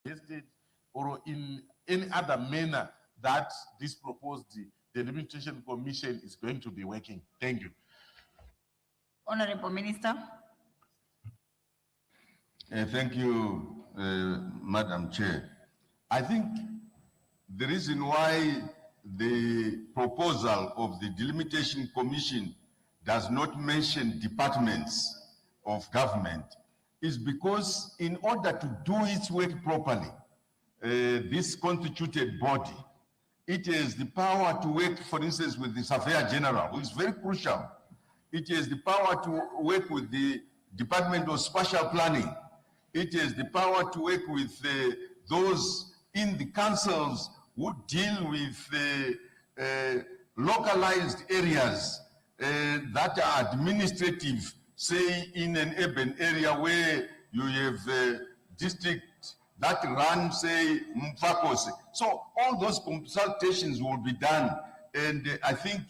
suggested or in any other manner that this proposed delimitation commission is going to be working? Thank you. Honorable Minister. Thank you, Madam Chair. I think the reason why the proposal of the delimitation commission does not mention departments of government is because in order to do its work properly, this constituted body, it has the power to work, for instance, with the Surveyor General, who is very crucial. It has the power to work with the Department of Spatial Planning. It has the power to work with those in the councils who deal with localized areas that are administrative, say in an urban area where you have a district that run, say, Mfakose. So all those consultations will be done. And I think,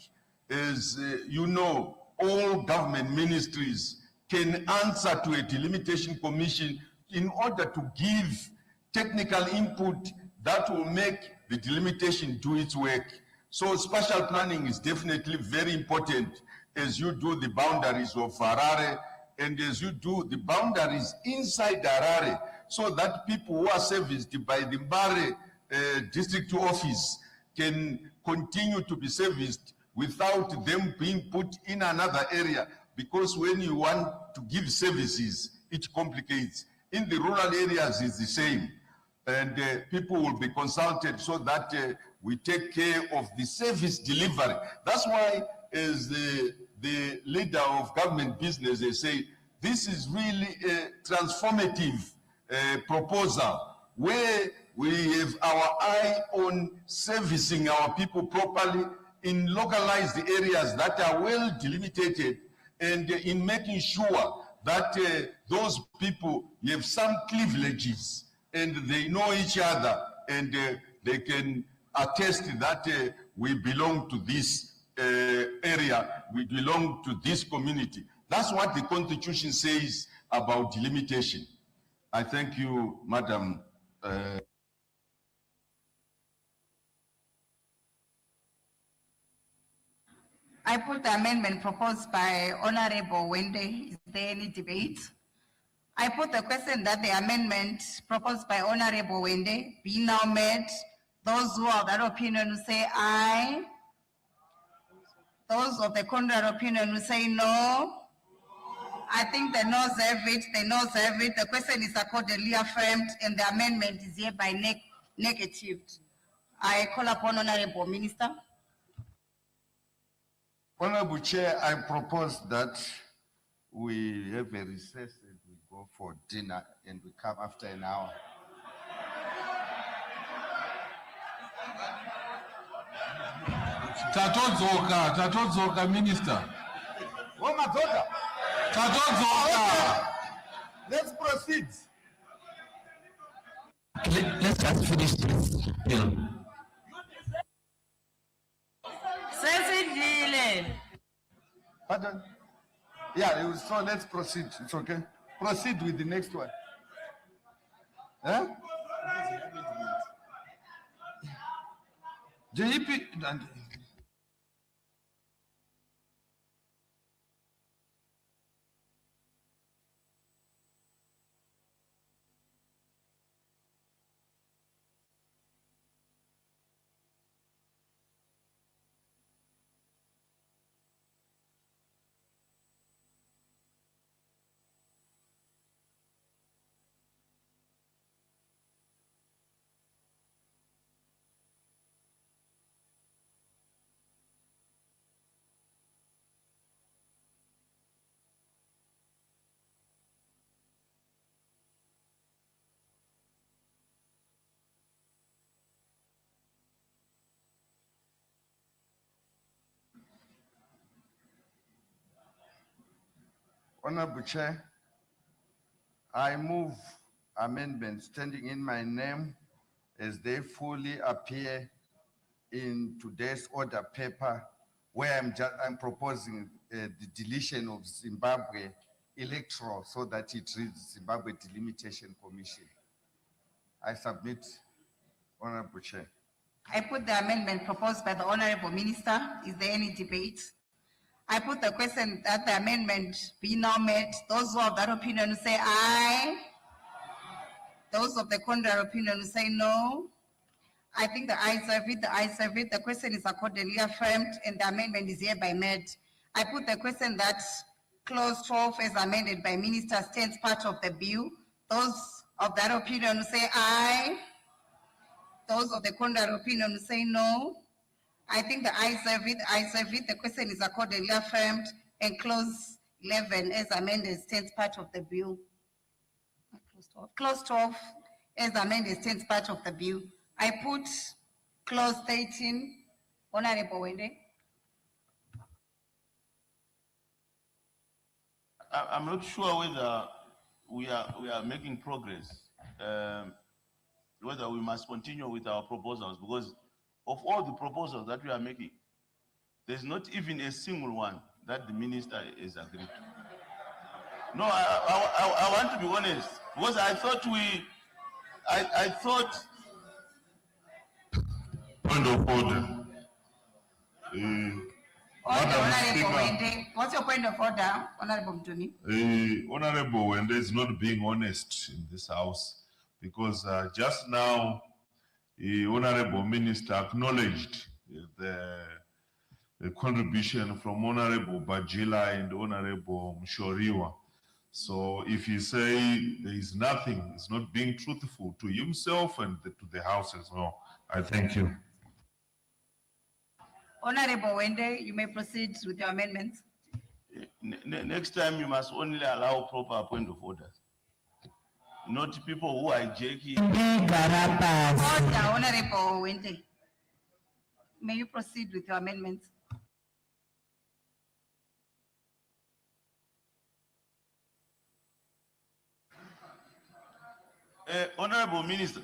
as you know, all government ministries can answer to a delimitation commission in order to give technical input that will make the delimitation do its work. So spatial planning is definitely very important as you do the boundaries of Harare and as you do the boundaries inside Harare, so that people who are serviced by the Mbare district office can continue to be serviced without them being put in another area, because when you want to give services, it complicates. In the rural areas, it's the same. And people will be consulted so that we take care of the service delivery. That's why, as the leader of government business, they say, this is really a transformative proposal where we have our eye on servicing our people properly in localized areas that are well delimited, and in making sure that those people have some privileges and they know each other and they can attest that we belong to this area, we belong to this community. That's what the Constitution says about delimitation. I thank you, Madam. I put the amendment proposed by Honorable Wende. Is there any debate? I put the question that the amendment proposed by Honorable Wende be now made. Those who are of that opinion will say aye. Those of the contrary opinion will say no. I think the noes have it, the noes have it. The question is accordingly affirmed and the amendment is hereby negatived. I call upon Honorable Minister. Honorable Chair, I propose that we have a recess and we go for dinner and we come after an hour. Tatodzoka, Minister. Oh, my daughter. Tatodzoka. Let's proceed. Let's just finish this bill. Pardon? Yeah, so let's proceed. It's okay. Proceed with the next one. Huh? JP. Honorable Chair, I move amendments standing in my name as they fully appear in today's order paper, where I'm proposing the deletion of Zimbabwe electoral so that it reads Zimbabwe Delimitation Commission. I submit, Honorable Chair. I put the amendment proposed by the Honorable Minister. Is there any debate? I put the question that the amendment be now made. Those who have that opinion say aye. Those of the contrary opinion say no. I think the ayes have it, the ayes have it. The question is accordingly affirmed and the amendment is hereby made. I put the question that clause 12 as amended by Minister stands part of the bill. Those of that opinion say aye. Those of the contrary opinion say no. I think the ayes have it, the ayes have it. The question is accordingly affirmed and clause 11 as amended stands part of the bill. Clause 12 as amended stands part of the bill. I put clause 13, Honorable Wende. I'm not sure whether we are making progress, whether we must continue with our proposals, because of all the proposals that we are making, there's not even a single one that the minister is agreed to. No, I want to be honest, because I thought I thought. Point of order. Honorable Speaker. Wende, what's your point of order, Honorable Mtuni? Honorable Wende is not being honest in this house because just now the Honorable Minister acknowledged the contribution from Honorable Bajila and Honorable Mshoriwa. So if you say there is nothing, it's not being truthful to himself and to the house as well. I thank you. Honorable Wende, you may proceed with your amendments. Next time, you must only allow proper point of order. Not people who are jacking. Order, Honorable Wende. May you proceed with your amendments? Honorable Minister,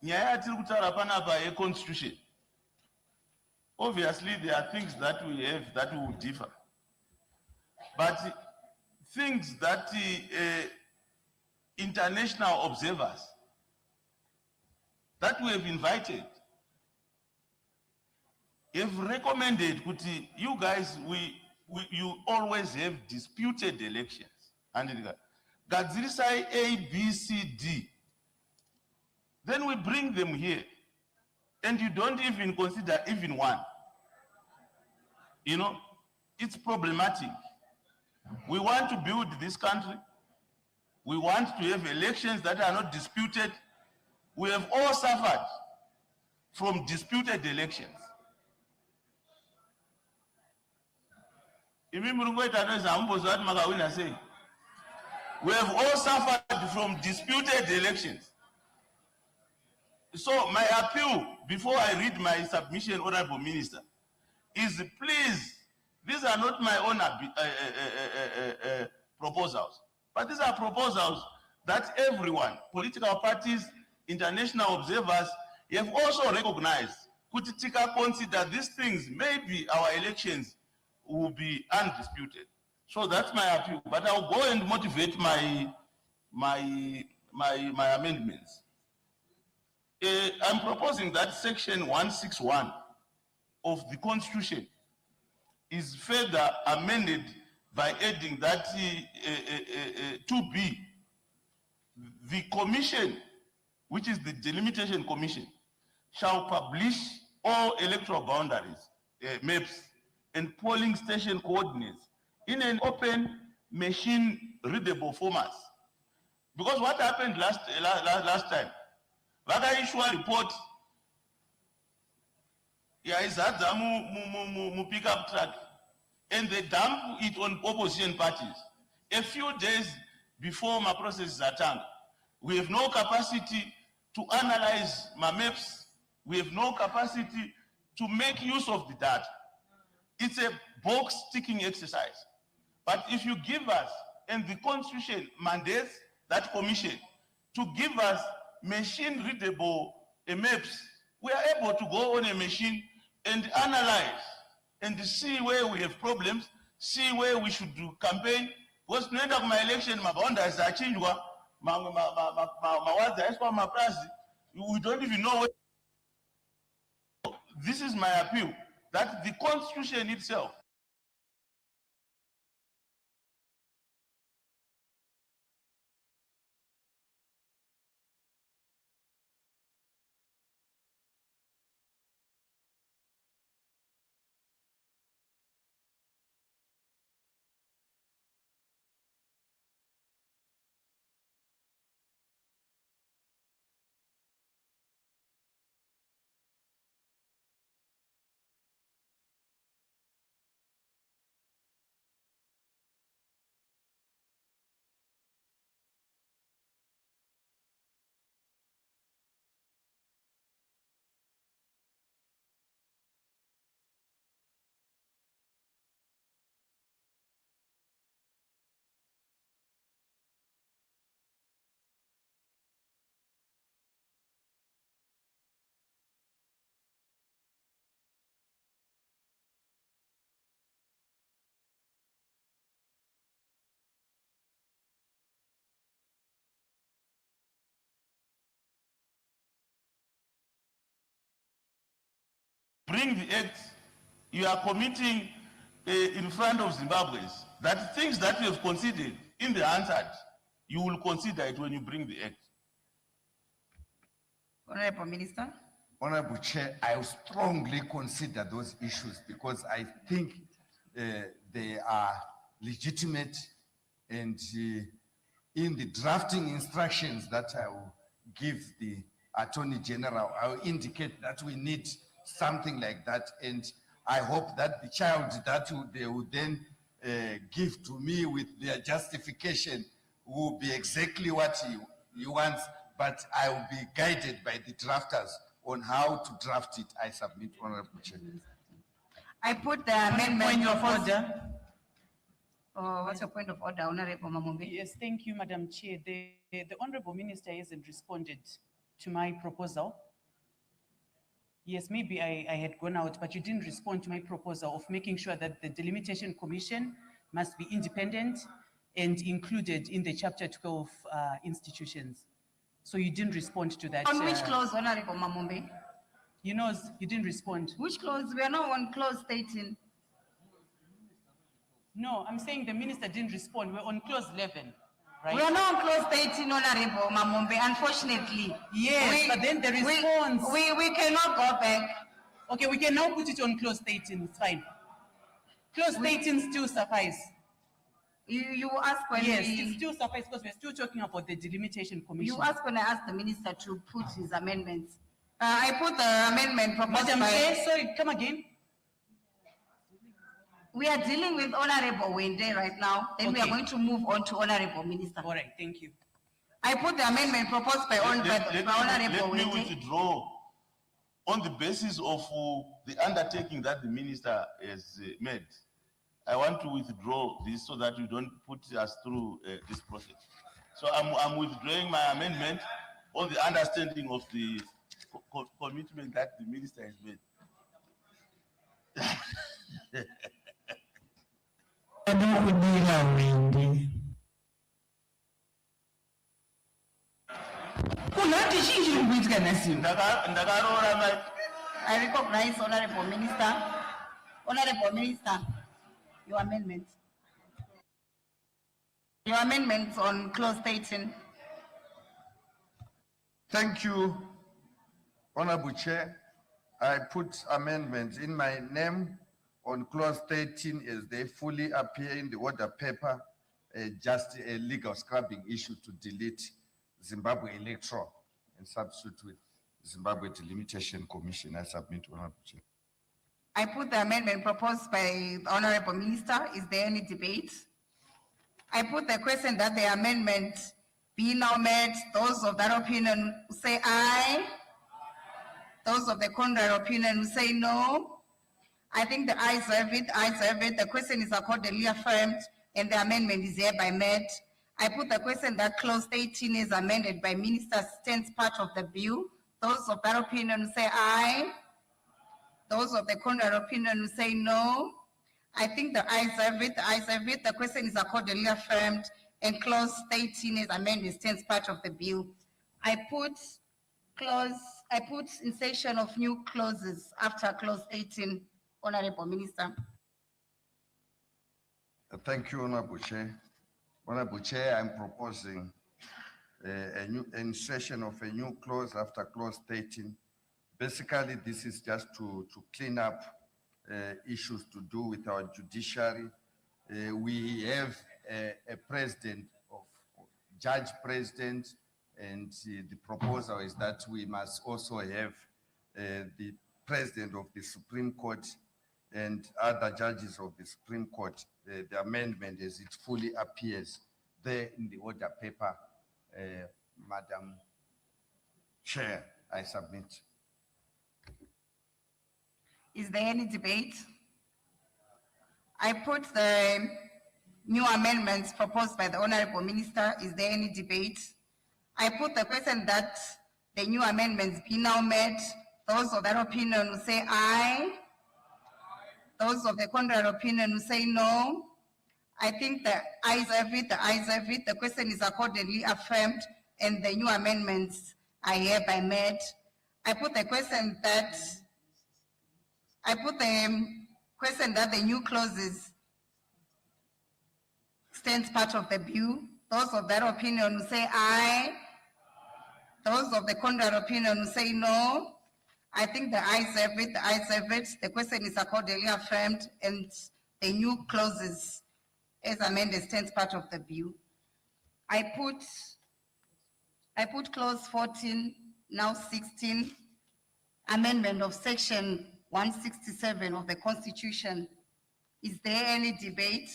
nyaya tiri kutaura panapa yeconstitution. Obviously, there are things that we have that will differ. But things that international observers that we have invited have recommended, you guys, you always have disputed elections. And Gadzirisai A, B, C, D. Then we bring them here. And you don't even consider even one. You know, it's problematic. We want to build this country. We want to have elections that are not disputed. We have all suffered from disputed elections. We have all suffered from disputed elections. So my appeal, before I read my submission, Honorable Minister, is please, these are not my own proposals, but these are proposals that everyone, political parties, international observers, have also recognized. Could consider these things, maybe our elections will be undisputed. So that's my appeal, but I'll go and motivate my amendments. I'm proposing that section 161 of the Constitution is further amended by adding that 2B, the commission, which is the delimitation commission, shall publish all electoral boundaries, maps, and polling station coordinates in an open, machine-readable format. Because what happened last time, Vaka issue a report, is at the pickup truck, and they dump it on opposition parties. A few days before my process is at, we have no capacity to analyze my maps. We have no capacity to make use of the data. It's a box ticking exercise. But if you give us, and the Constitution mandates that commission to give us machine-readable maps, we are able to go on a machine and analyze and see where we have problems, see where we should do campaign. Because no end of my election, my boundaries are changed. mawadzi aiswa mapurazi, we don't even know what. This is my appeal, that the constitution itself bring the act, you are committing in front of Zimbabwe's that things that you have considered in the answered, you will consider it when you bring the act. Honorable Minister. Honorable Chair, I strongly consider those issues because I think they are legitimate, and in the drafting instructions that I will give the Attorney General, I will indicate that we need something like that, and I hope that the child that they will then give to me with their justification will be exactly what he wants, but I will be guided by the drafters on how to draft it. I submit, Honorable Chair. I put the amendment. Point of order. Oh, what's your point of order, Honorable Mamumbe? Yes, thank you, Madam Chair. The Honorable Minister hasn't responded to my proposal. Yes, maybe I had gone out, but you didn't respond to my proposal of making sure that the Delimitation Commission must be independent and included in the Chapter 12 institutions. So you didn't respond to that. On which clause, Honorable Mamumbe? You know, you didn't respond. Which clause? We are now on clause 13. No, I'm saying the minister didn't respond. We're on clause 11, right? We are now on clause 13, Honorable Mamumbe, unfortunately. Yes, but then the response. We cannot go back. Okay, we can now put it on clause 13, it's fine. Clause 13 still suffice. You ask when Yes, it still suffice because we're still talking about the Delimitation Commission. you ask when I asked the minister to put his amendments. I put the amendment proposed Madam by... Chair, sorry, come again. We are dealing with Honorable Wende right now. Then we are Okay. going to move on to Honorable Minister. All right, thank you. I put the amendment proposed by Honorable Let me Wende. withdraw on the basis of the undertaking that the minister has made. I want to withdraw this so that you don't put us through this process. So I'm withdrawing my amendment on the understanding of the commitment that the minister has made. Ndakarora my. I recognize Honorable Minister. Honorable Minister, your amendment. Your amendments on clause 13. Thank you, Honorable Chair. I put amendments in my name on clause 13 as they fully appear in the order paper, just a legal scrubbing issue to delete Zimbabwe electoral and substitute with Zimbabwe Delimitation Commission. I submit, Honorable Chair. I put the amendment proposed by the Honorable Minister. Is there any debate? I put the question that the amendment be now made. Those of that opinion who say aye. Those of the contrary opinion who say no. I think the ayes have it, ayes have it. The question is accordingly affirmed and the amendment is hereby made. I put the question that clause 18 is amended by minister stands part of the bill. Those of that opinion who say aye. Those of the contrary opinion who say no. I think the ayes have it, the ayes have it. The question is accordingly affirmed and clause 13 as amended stands part of the bill. I put insertion of new clauses after clause 18, Honorable Minister. Thank you, Honorable Chair. Honorable Chair, I'm proposing a new insertion of a new clause after clause 13. Basically, this is just to clean up issues to do with our judiciary. We have a president of judge president, and the proposal is that we must also have the president of the Supreme Court and other judges of the Supreme Court. The amendment as it fully appears there in the order paper, Madam Chair, I submit. Is there any debate? I put the new amendments proposed by the Honorable Minister. Is there any debate? I put the question that the new amendments be now made. Those of that opinion will say aye. Those of the contrary opinion will say no. I think the ayes have it, the ayes have it. The question is accordingly affirmed and the new amendments are hereby made. I put the question that the new clauses stands part of the bill. Those of that opinion will say aye. Those of the contrary opinion will say no. I think the ayes have it, the ayes have it. The question is accordingly affirmed and the new clauses as amended stands part of the bill. I put clause 14, now 16, amendment of section 167 of the Constitution. Is there any debate?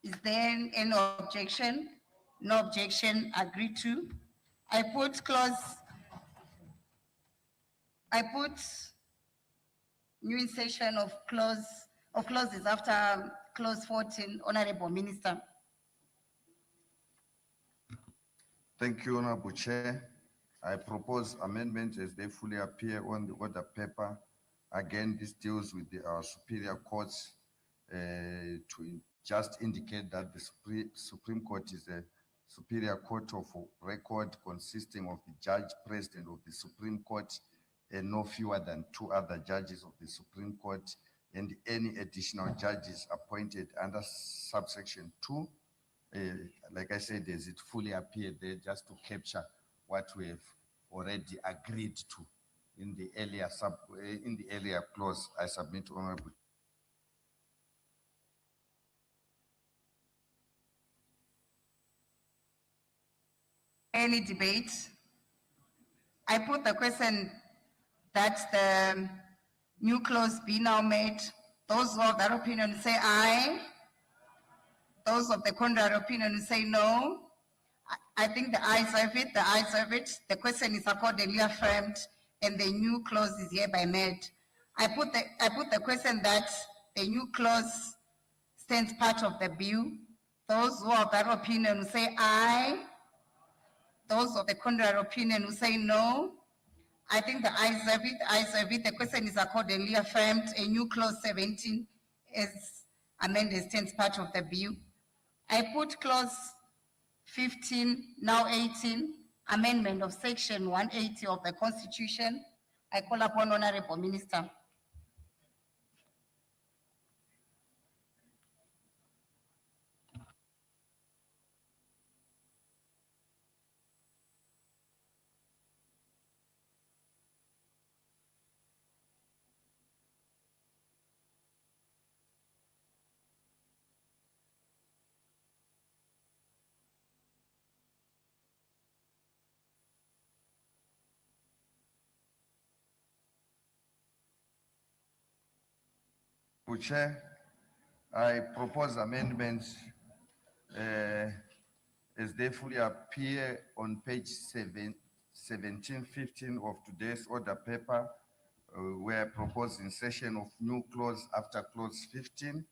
Is there any objection? No objection, agreed to. I put new insertion of clauses after clause 14, Honorable Minister. Thank you, Honorable Chair. I propose amendments as they fully appear on the order paper. Again, this deals with our superior courts to just indicate that the Supreme Court is a superior court of record consisting of the judge president of the Supreme Court and no fewer than 2 other judges of the Supreme Court and any additional judges appointed under subsection 2. Like I said, as it fully appeared there, just to capture what we have already agreed to in the earlier clause. I submit, Honorable. Any debate? I put the question that the new clause be now made. Those who have that opinion say aye. Those of the contrary opinion say no. I think the ayes have it, the ayes have it. The question is accordingly affirmed and the new clause is hereby made. I put the question that the new clause stands part of the bill. Those who have that opinion will say aye. Those of the contrary opinion will say no. I think the ayes have it, the ayes have it. The question is accordingly affirmed. A new clause 17 is amended stands part of the bill. I put clause 15, now 18, amendment of section 180 of the Constitution. I call upon Honorable Minister. Chair, I propose amendments as they fully appear on page 1715 of today's order paper, where I propose insertion of new clause after clause 15,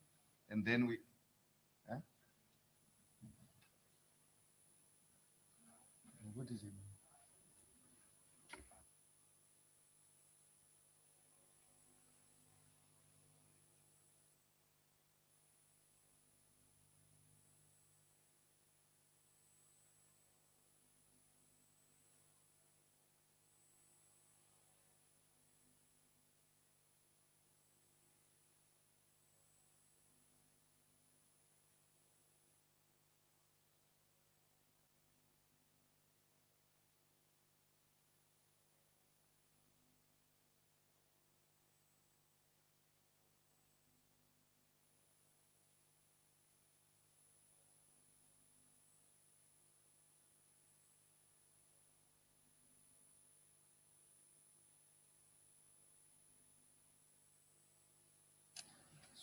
and then we. What is it?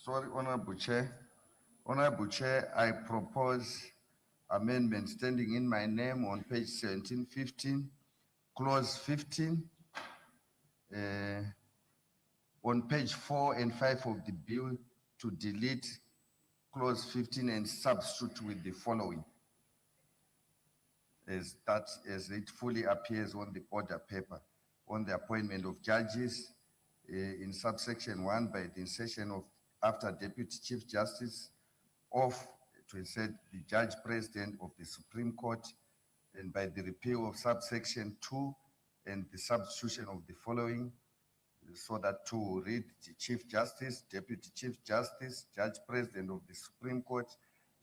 Sorry, Honorable Chair. Honorable Chair, I propose amendment standing in my name on page 1715, clause 15, on page 4 and 5 of the bill to delete clause 15 and substitute with the following, as it fully appears on the order paper, on the appointment of judges in subsection 1 by the insertion of after Deputy Chief Justice of to insert the Judge President of the Supreme Court, and by the repeal of subsection 2 and the substitution of the following, so that to read the Chief Justice, Deputy Chief Justice, Judge President of the Supreme Court,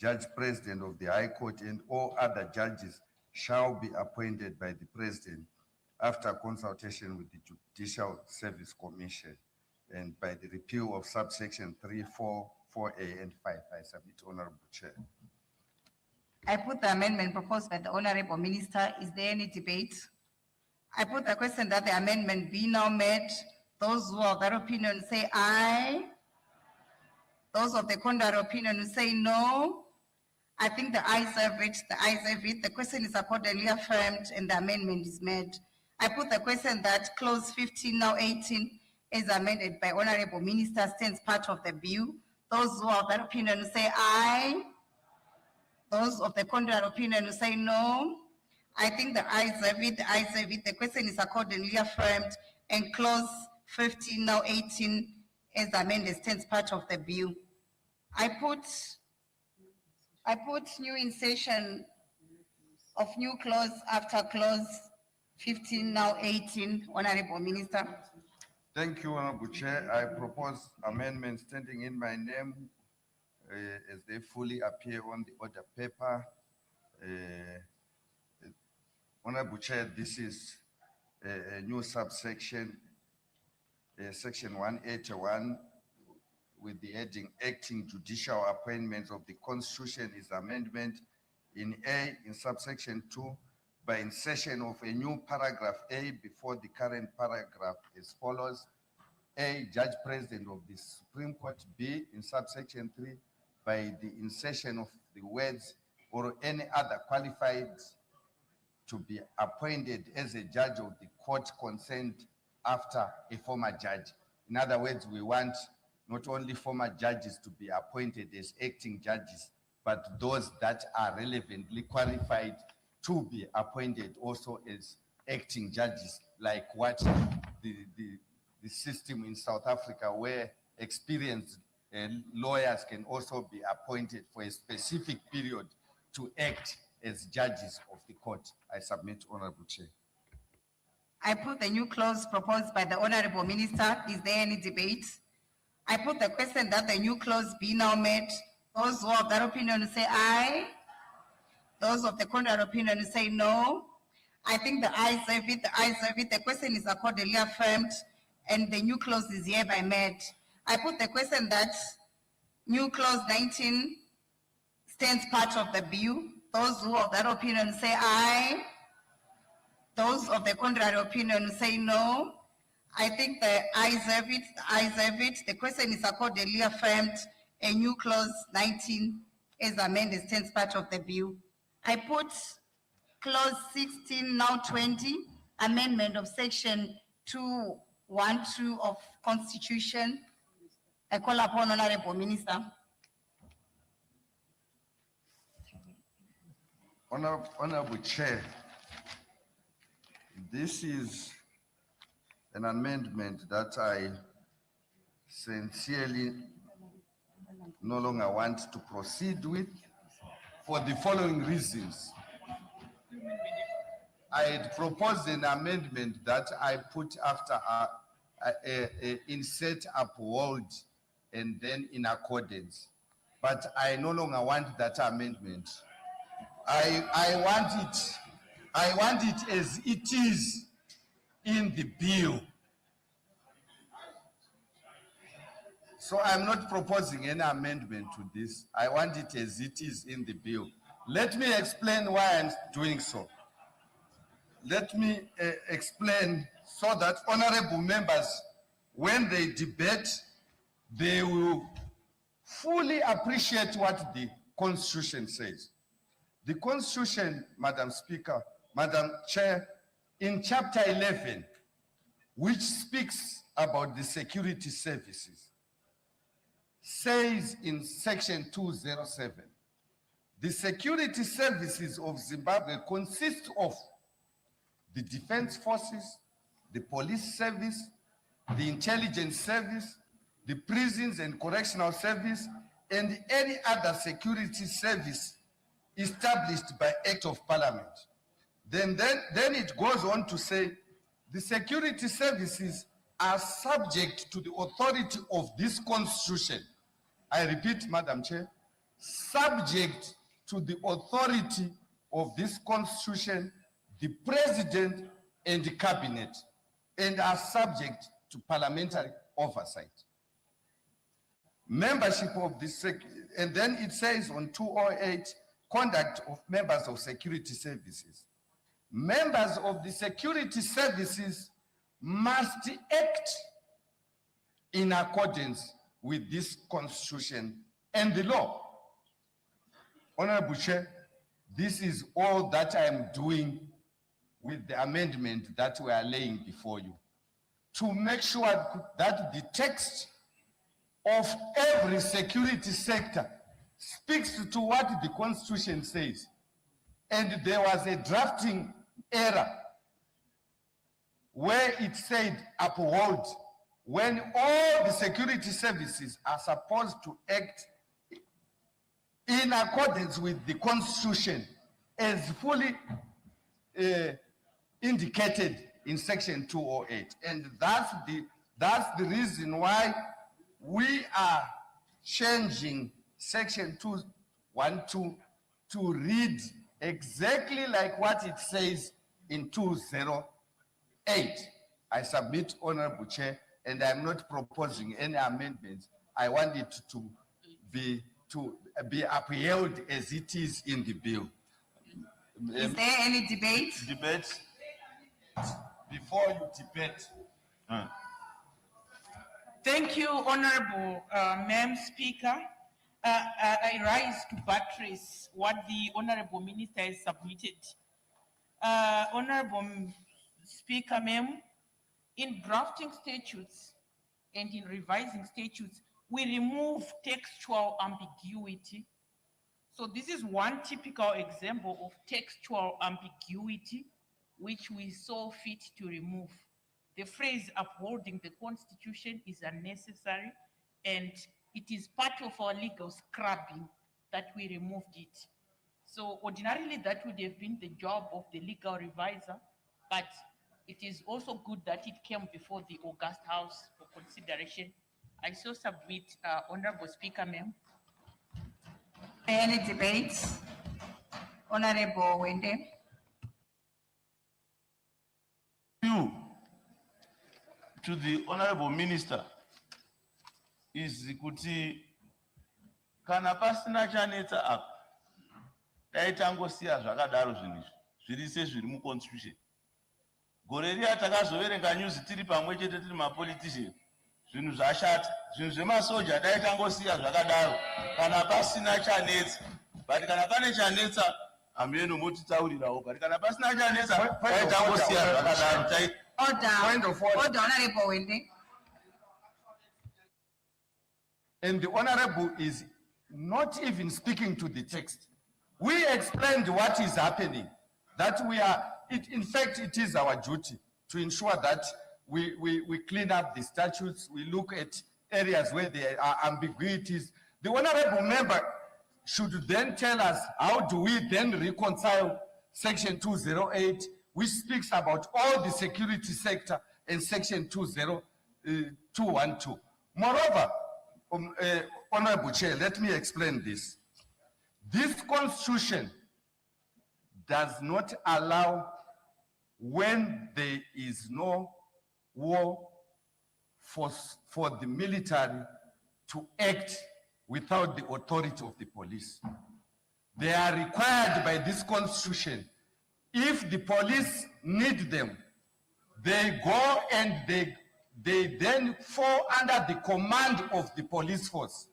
Judge President of the High Court, and all other judges shall be appointed by the President after consultation with the Judicial Service Commission, and by the repeal of subsection 3, 4, 4A, and 5. I submit, Honorable Chair. I put the amendment proposed by the Honorable Minister. Is there any debate? I put the question that the amendment be now made. Those who are of that opinion say aye. Those of the contrary opinion say no. I think the ayes have it, the ayes have it. The question is accordingly affirmed and the amendment is made. I put the question that clause 15, now 18, is amended by Honorable Minister, stands part of the bill. Those who are of that opinion say aye. Those of the contrary opinion say no. I think the ayes have it, the ayes have it. The question is accordingly affirmed and clause 15, now 18, is amended, stands part of the bill. I put new insertion of new clause after clause 15, now 18, Honorable Minister. Thank you, Honorable Chair. I propose amendments standing in my name as they fully appear on the order paper. Honorable Chair, this is a new subsection, section 181, with the heading Acting Judicial Appointments of the Constitution is amendment in A, in subsection 2, by insertion of a new paragraph A before the current paragraph as follows. A, Judge President of the Supreme Court. B, in subsection 3, by the insertion of the words or any other qualified to be appointed as a judge of the court concerned after a former judge. In other words, we want not only former judges to be appointed as acting judges, but those that are relevantly qualified to be appointed also as acting judges, like what the system in South Africa, where experienced lawyers can also be appointed for a specific period to act as judges of the court. I submit, Honorable Chair. I put the new clause proposed by the Honorable Minister. Is there any debate? I put the question that the new clause be now made. Those who are of that opinion say aye. Those of the contrary opinion say no. I think the ayes have it, the ayes have it. The question is accordingly affirmed and the new clause is hereby made. I put the question that new clause 19 stands part of the bill. Those who are of that opinion say aye. Those of the contrary opinion say no. I think the ayes have it, the ayes have it. The question is accordingly affirmed. A new clause 19 is amended, stands part of the bill. I put clause 16, now 20, amendment of section 212 of Constitution. I call upon Honorable Minister. Honorable Chair, this is an amendment that I sincerely no longer want to proceed with for the following reasons. I had proposed an amendment that I put after insert, uphold, and then in accordance. But I no longer want that amendment. I want it as it is in the bill. So I'm not proposing any amendment to this. I want it as it is in the bill. Let me explain why I'm doing so. Let me explain so that honorable members, when they debate, they will fully appreciate what the Constitution says. The Constitution, Madam Speaker, Madam Chair, in chapter 11, which speaks about the security services, says in section 207, the security services of Zimbabwe consist of the defense forces, the police service, the intelligence service, the prisons and correctional service, and any other security service established by Act of Parliament. Then it goes on to say, the security services are subject to the authority of this Constitution. I repeat, Madam Chair, subject to the authority of this Constitution, the President and the Cabinet, and are subject to parliamentary oversight. Membership of the and then it says on 208, conduct of members of security services. Members of the security services must act in accordance with this Constitution and the law. Honorable Chair, this is all that I am doing with the amendment that we are laying before you, to make sure that the text of every security sector speaks to what the Constitution says. And there was a drafting error where it said uphold, when all the security services are supposed to act in accordance with the Constitution as fully indicated in section 208. And that's the reason why we are changing section 212 to read exactly like what it says in 208. I submit, Honorable Chair, and I'm not proposing any amendments. I want it to be upheld as it is in the bill. Is there any debate? Debate? Before you debate, Thank you, Honorable Madam Speaker. I rise to buttress what the Honorable Minister has submitted. Honorable Speaker, ma'am, in drafting statutes and in revising statutes, we remove textual ambiguity. So this is one typical example of textual ambiguity which we saw fit to remove. The phrase upholding the Constitution is unnecessary, and it is part of our legal scrubbing that we removed it. So ordinarily that would have been the job of the legal reviser, but it is also good that it came before the August House for consideration. I so submit, Honorable Speaker, ma'am. Any debates? Honorable Wende. To the Honorable Minister is kuti kana pasina chanetsa apa taitangosiya zvakadaro zvinhu zviri sezviri muConstitution. Gore riya takazoverenga news tiri pamwe chete tiri mapolitician, zvinhu zvashata, zvinhu zvemasoja taitangosiya zvakadaro kana pasina chanetsa. But kana pane chanetsa ameno motitaurirawo, but kana pasina chanetsa taitangosiya zvakadaro. Order, Honorable Wende. and the Honorable is not even speaking to the text. We explained what is happening, that we are, in fact, it is our duty to ensure that we clean up the statutes, we look at areas where there are ambiguities. The Honorable Member should then tell us how do we then reconcile Section 208, which speaks about all the security sector, and Section 212. Moreover, Honorable Chair, let me explain this. This Constitution does not allow, when there is no war, for the military to act without the authority of the police. They are required by this Constitution. If the police need them, they go and they then fall under the command of the police force.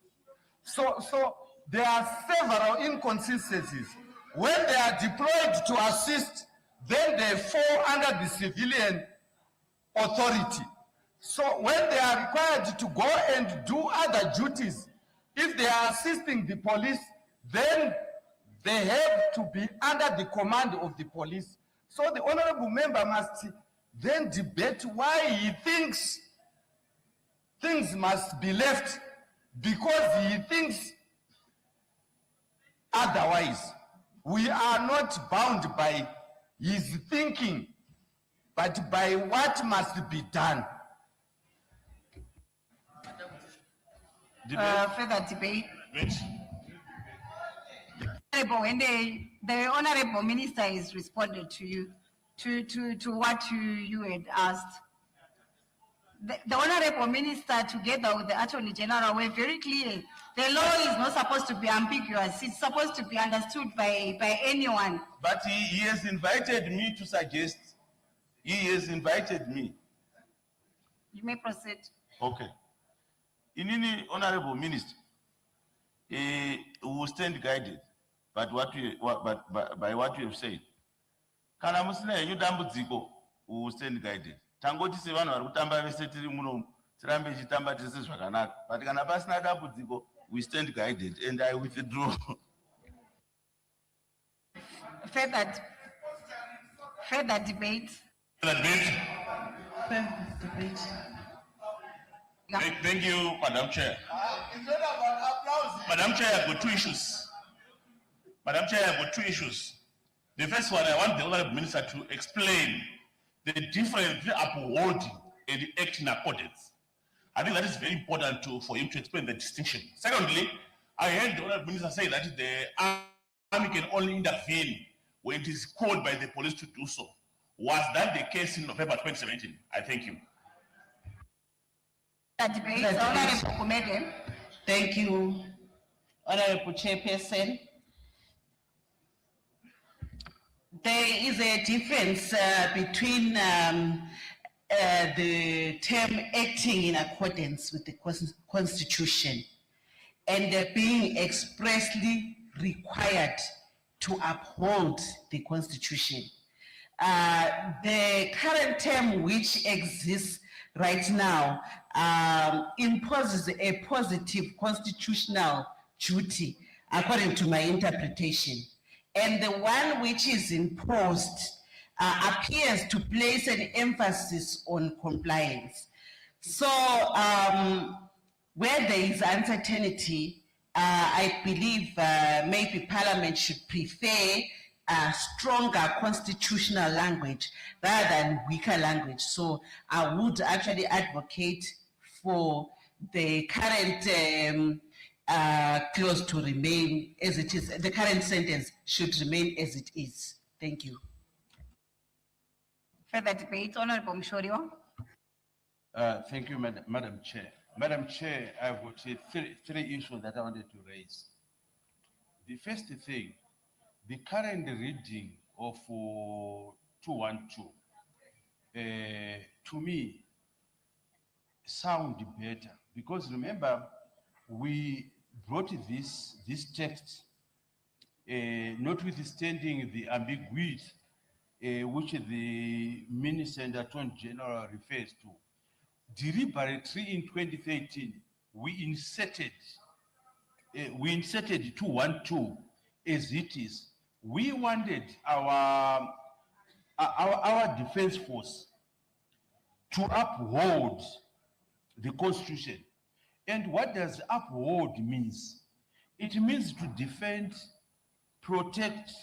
So there are several inconsistencies. When they are deployed to assist, then they fall under the civilian authority. So when they are required to go and do other duties, if they are assisting the police, then they have to be under the command of the police. So the honorable member must then debate why he thinks things must be left because he thinks otherwise. We are not bound by his thinking, but by what must be done. Further debate. Honorable, when the honorable minister has responded to you, to what you had asked. The honorable minister, together with the attorney general, were very clear. The law is not supposed to be ambiguous. It's supposed to be understood by anyone. But he has invited me to suggest. He has invited me. You may proceed. Okay. In any honorable minister, we will stand guided. But by what you have said. Kana musina yenyu dambudziko, we will stand guided. Tangoti sevanhu vari kutamba vese tiri muno tirambe chitamba tese zvakanaka. But kana pasina dambudziko, we stand guided and I withdraw. Further debate. Yeah. Thank you, Madam Chair. Madam Chair, I've got two issues. Madam Chair, I've got two issues. The first one, I want the Honourable Minister to explain the difference between upholding and acting in accordance. I think that is very important for him to explain the distinction. Secondly, I heard the Honourable Minister say that the army can only intervene when it is called by the police to do so. Was that the case in November 2017? I thank you. Thank you, Honorable Chairperson. There is a difference between the term acting in accordance with the Constitution and being expressly required to uphold the Constitution. The current term which exists right now imposes a positive constitutional duty, according to my interpretation. And the one which is imposed appears to place an emphasis on compliance. So where there is uncertainty, I believe maybe Parliament should prefer a stronger constitutional language rather than weaker language. So I would actually advocate for the current clause to remain as it is. The current sentence should remain as it is. Thank you. Further debate, Honorable Mshoriwa. Thank you, Madam Chair. Madam Chair, I've got three issues that I wanted to raise. The first thing, the current reading of 212, to me, sound better, because remember, we brought this text, notwithstanding the ambiguity which the Minister and Attorney General refers to. Deliberately in 2013, we inserted 212 as it is. We wanted our defense force to uphold the Constitution. And what does uphold means? It means to defend, protect,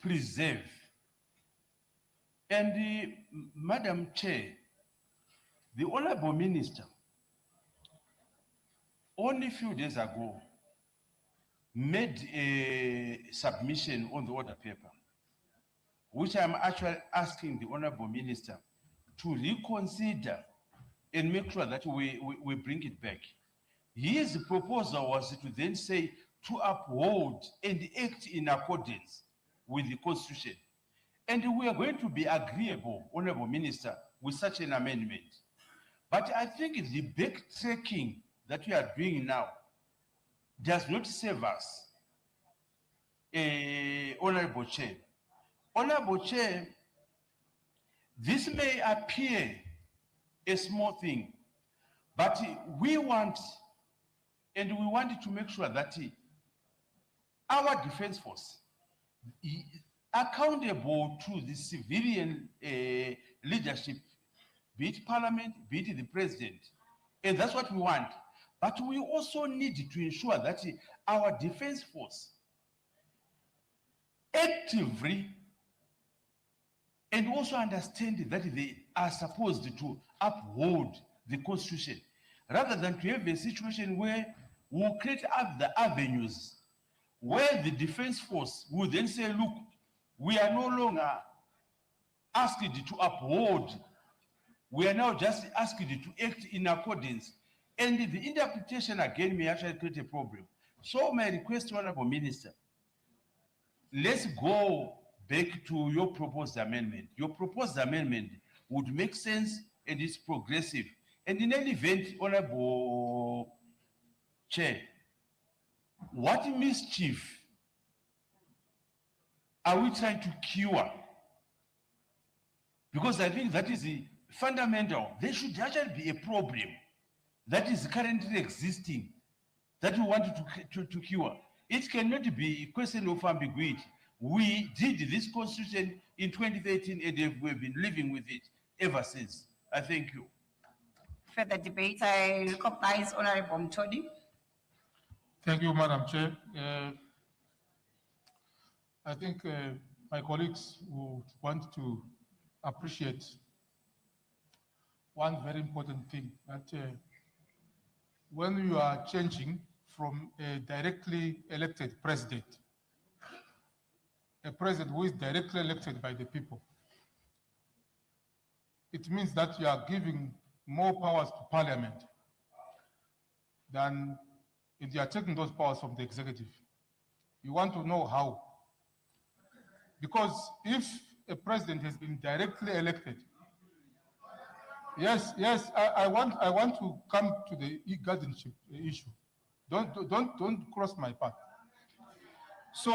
preserve. And Madam Chair, the Honorable Minister, only a few days ago, made a submission on the order paper, which I'm actually asking the Honorable Minister to reconsider and make sure that we bring it back. His proposal was to then say to uphold and act in accordance with the Constitution. And we are going to be agreeable, Honorable Minister, with such an amendment. But I think the backtracking that we are doing now does not serve us. Honorable Chair. Honorable Chair, this may appear a small thing, but we want to make sure that our defense force accountable to the civilian leadership, be it parliament, be it the president. And that's what we want. But we also need to ensure that our defense force actively and also understand that they are supposed to uphold the Constitution, rather than to have a situation where we'll create other avenues where the defense force will then say, look, we are no longer asked to uphold, we are now just asked to act in accordance. And the interpretation again may actually create a problem. So my request, Honorable Minister, let's go back to your proposed amendment. Your proposed amendment would make sense and it's progressive. And in any event, Honorable Chair, what mischief are we trying to cure? Because I think that is the fundamental. There should actually be a problem that is currently existing that we want to cure. It cannot be a question of ambiguity. We did this constitution in 2013 and we've been living with it ever since. I thank you. Further debate, I recognize Honorable Mtodi. Thank you, Madam Chair. I think my colleagues would want to appreciate one very important thing, that when you are changing from a directly elected president, a president who is directly elected by the people, it means that you are giving more powers to parliament than if you are taking those powers from the executive. You want to know how. Because if a president has been directly elected, yes, I want to come to the guardianship issue. Don't cross my path. So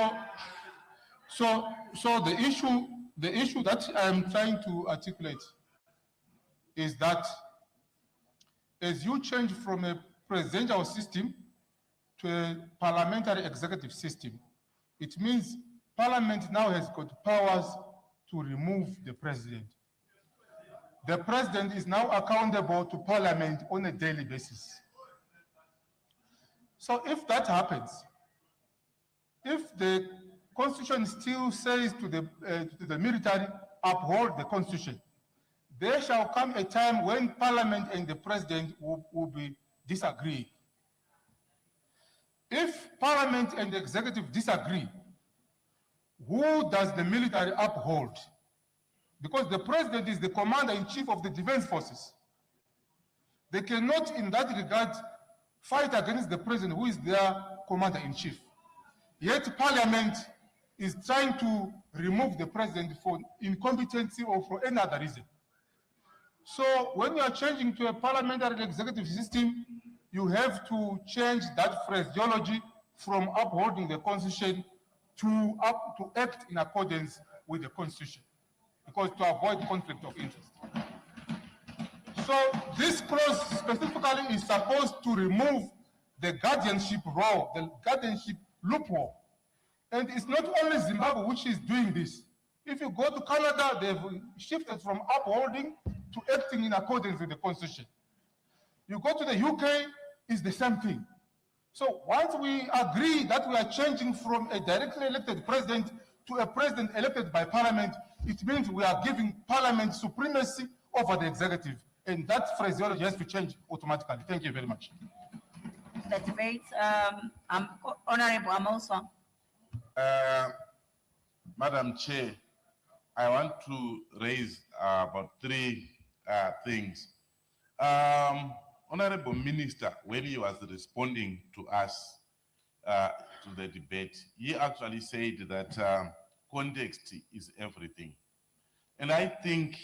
the issue that I am trying to articulate is that as you change from a presidential system to a parliamentary executive system, it means Parliament now has got powers to remove the president. The president is now accountable to Parliament on a daily basis. So if that happens, if the Constitution still says to the military, uphold the Constitution, there shall come a time when Parliament and the President will be disagreeing. If Parliament and the Executive disagree, who does the military uphold? Because the President is the commander-in-chief of the defense forces. They cannot, in that regard, fight against the President, who is their commander-in-chief. Yet Parliament is trying to remove the President for incompetency or for any other reason. So when you are changing to a parliamentary executive system, you have to change that phraseology from upholding the Constitution to act in accordance with the Constitution, because to avoid conflict of interest. So this clause specifically is supposed to remove the guardianship role, the guardianship loophole. And it's not only Zimbabwe which is doing this. If you go to Canada, they've shifted from upholding to acting in accordance with the Constitution. You go to the UK, it's the same thing. So once we agree that we are changing from a directly elected president to a president elected by Parliament, it means we are giving Parliament supremacy over the executive. And that phraseology has to change automatically. Thank you very much. The debate, Honorable Amoso. Madam Chair, I want to raise about three things. Honorable Minister, when he was responding to us, to the debate, he actually said that context is everything. And I think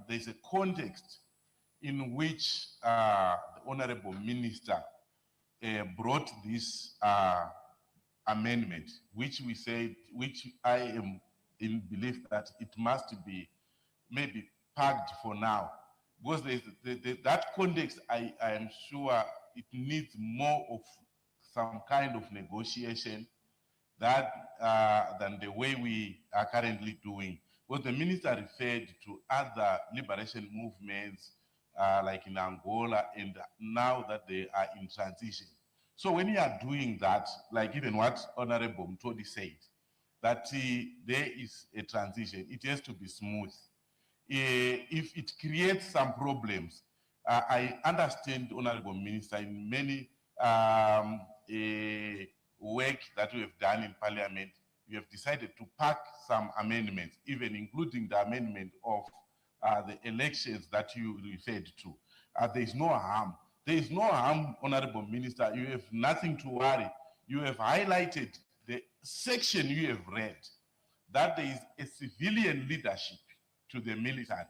there's a context in which the Honorable Minister brought this amendment, which we said, which I am in belief that it must be maybe parked for now, because that context, I am sure it needs more of some kind of negotiation that than the way we are currently doing. Because the minister referred to other liberation movements like in Angola, and now that they are in transition. So when you are doing that, like even what Honorable Mtodi said, that there is a transition, it has to be smooth. If it creates some problems, I understand, Honorable Minister, in many work that we have done in Parliament, we have decided to pack some amendments, even including the amendment of the elections that you referred to. There is no harm. There is no harm, Honorable Minister. You have nothing to worry. You have highlighted the section you have read, that there is a civilian leadership to the military.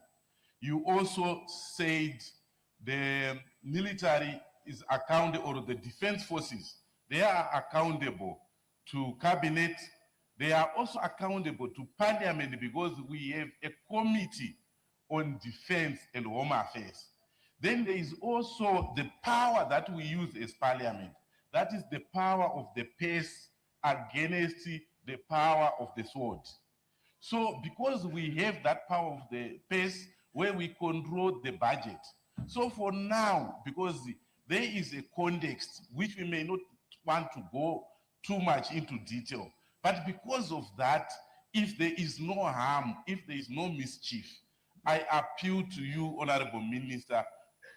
You also said the military is accountable, or the defense forces, they are accountable to cabinet. They are also accountable to Parliament, because we have a committee on defense and home affairs. Then there is also the power that we use as Parliament. That is the power of the purse against the power of the sword. So because we have that power of the purse where we control the budget. So for now, because there is a context which we may not want to go too much into detail, but because of that, if there is no harm, if there is no mischief, I appeal to you, Honorable Minister,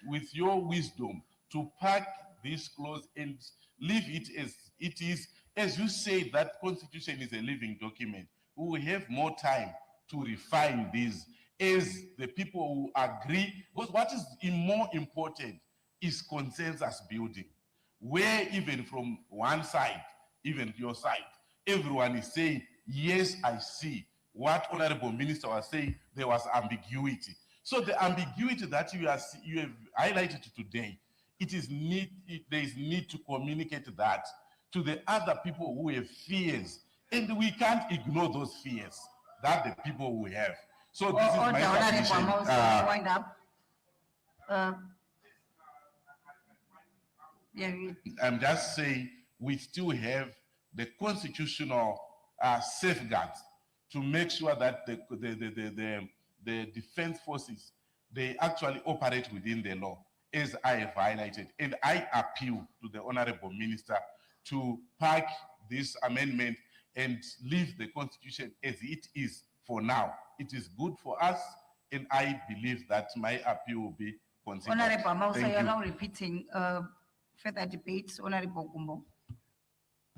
with your wisdom, to pack this clause and leave it as it is. As you say, that Constitution is a living document. We will have more time to refine this as the people who agree, because what is more important is consensus building, where even from one side, even your side, everyone is saying, yes, I see what Honorable Minister was saying, there was ambiguity. So the ambiguity that you have highlighted today, there is need to communicate that to the other people who have fears, and we can't ignore those fears that the people will have. So this is my submission. Wind up. I'm just saying we still have the constitutional safeguards to make sure that the defense forces, they actually operate within the law, as I have highlighted. And I appeal to the Honorable Minister to pack this amendment and leave the Constitution as it is for now. It is good for us, and I believe that my appeal will be considered. Honorable Mausa, Thank you're you. now repeating further debates. Honorable Gumbo.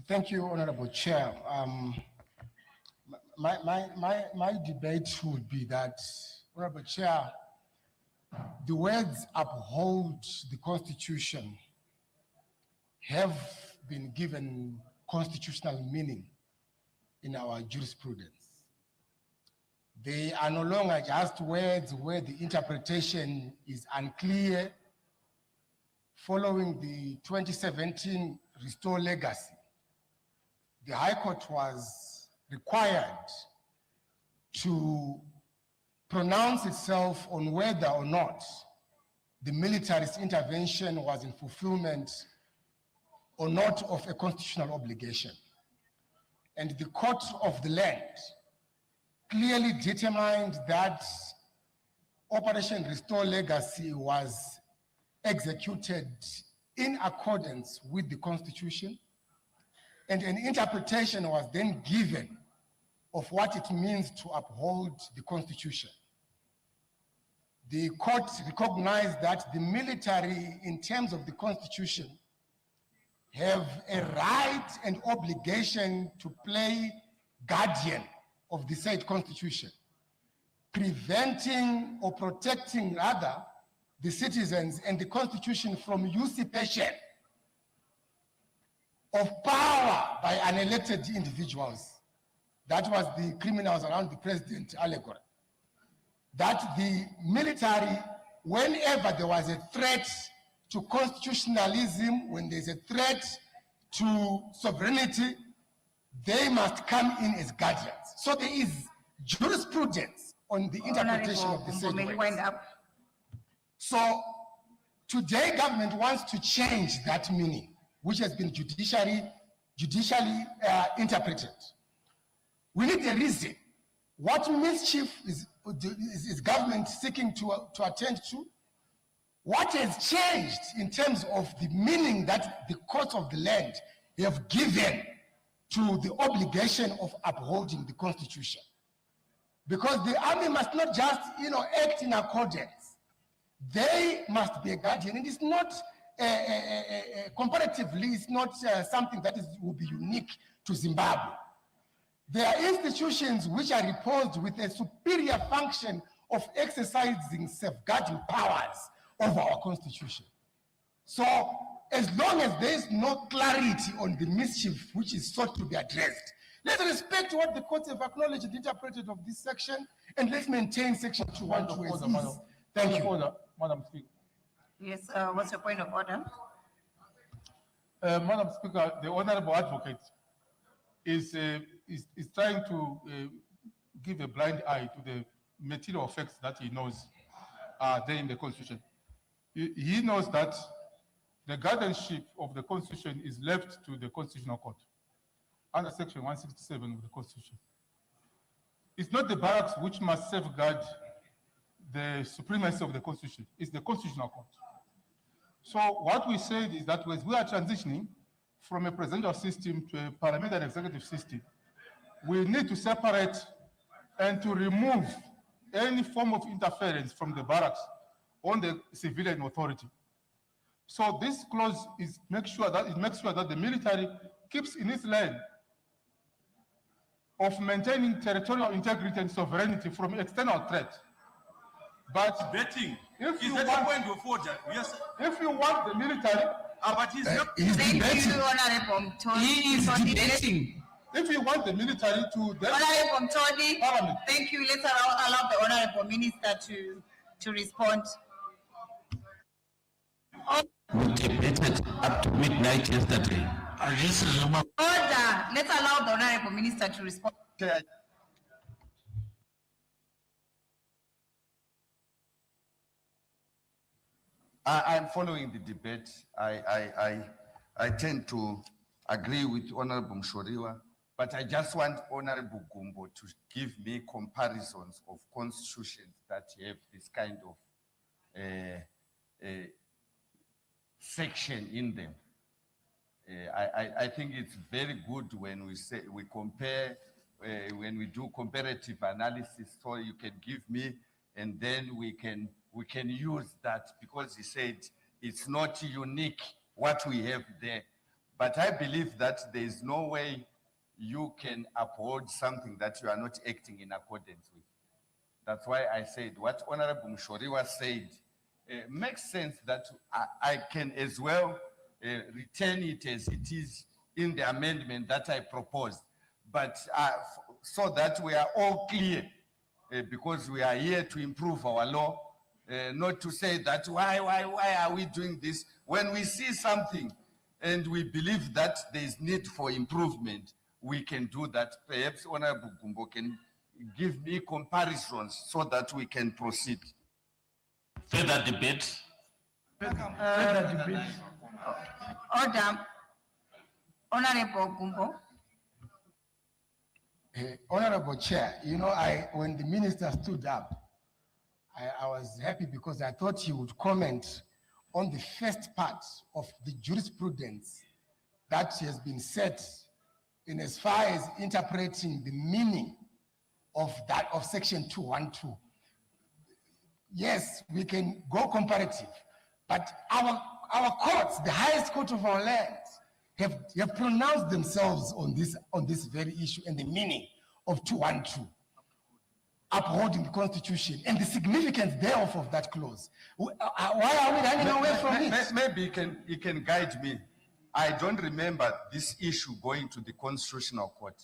Thank you, Honorable Chair. My debate would be that, Honorable Chair, the words uphold the Constitution have been given constitutional meaning in our jurisprudence. They are no longer just words where the interpretation is unclear. Following the 2017 Restore Legacy, the High Court was required to pronounce itself on whether or not the military's intervention was in fulfillment or not of a constitutional obligation. And the Court of the Land clearly determined that Operation Restore Legacy was executed in accordance with the Constitution, and an interpretation was then given of what it means to uphold the Constitution. The court recognized that the military, in terms of the Constitution, have a right and obligation to play guardian of the said Constitution, preventing or protecting rather the citizens and the Constitution from usurpation of power by unelected individuals. That was the criminals around the president allegory. That the military, whenever there was a threat to constitutionalism, when there's a threat to sovereignty, they must come in as guardians. So there is jurisprudence on the interpretation of the said May you words. wind up? So today government wants to change that meaning, which has been judicially interpreted. We need a reason. What mischief is government seeking to attend to? What has changed in terms of the meaning that the courts of the land have given to the obligation of upholding the Constitution? Because the army must not just, act in accordance. They must be a guardian. It is not, comparatively, it's not something that will be unique to Zimbabwe. There are institutions which are reposed with a superior function of exercising safeguarding powers over our Constitution. So, as long as there is no clarity on the mischief which is sought to be addressed, let's respect what the courts have acknowledged and interpreted of this section, and let's maintain section 212 as is. Thank you. Order, Madam Speaker. Yes, what's your point of order? Madam Speaker, the Honorable Advocate is trying to give a blind eye to the material facts that he knows are there in the Constitution. He knows that the guardianship of the Constitution is left to the Constitutional Court under Section 167 of the Constitution. It's not the barracks which must safeguard the supremacy of the Constitution. It's the Constitutional Court. So what we said is that as we are transitioning from a presidential system to a parliamentary executive system, we need to separate and to remove any form of interference from the barracks on the civilian authority. So this clause makes sure that the military keeps in its lane of maintaining territorial integrity and sovereignty from external threat. But Betting. If Is you that want- a point of order? Yes. if you want the military, But he's not. Thank you, Honorable Mtoni. He is Mtoni, debating. if you want the military to then Honorable Mtoni, Parliament. thank you. Let's allow the Honorable Minister to respond. We debated up to midnight yesterday. Order. Let's allow the Honorable Minister to respond. I'm following the debate. I tend to agree with Honorable Mshoriwa, but I just want Honorable Gumbo to give me comparisons of constitutions that have this kind of section in them. I think it's very good when we compare, when we do comparative analysis, so you can give me, and then we can use that, because he said it's not unique what we have there. But I believe that there is no way you can uphold something that you are not acting in accordance with. That's why I said what Honorable Mshoriwa said makes sense, that I can as well retain it as it is in the amendment that I proposed. But so that we are all clear, because we are here to improve our law, not to say that why are we doing this? When we see something and we believe that there is need for improvement, we can do that. Perhaps Honorable Gumbo can give me comparisons so that we can proceed. Further debate. Order. Honorable Gumbo. Honorable Chair, when the minister stood up, I was happy because I thought he would comment on the first part of the jurisprudence that has been set in as far as interpreting the meaning of section 212. Yes, we can go comparative, but our courts, the highest court of our land, have pronounced themselves on this very issue and the meaning of 212, upholding the Constitution and the significance thereof of that clause. Why are we running away from it? Maybe he can guide me. I don't remember this issue going to the Constitutional Court.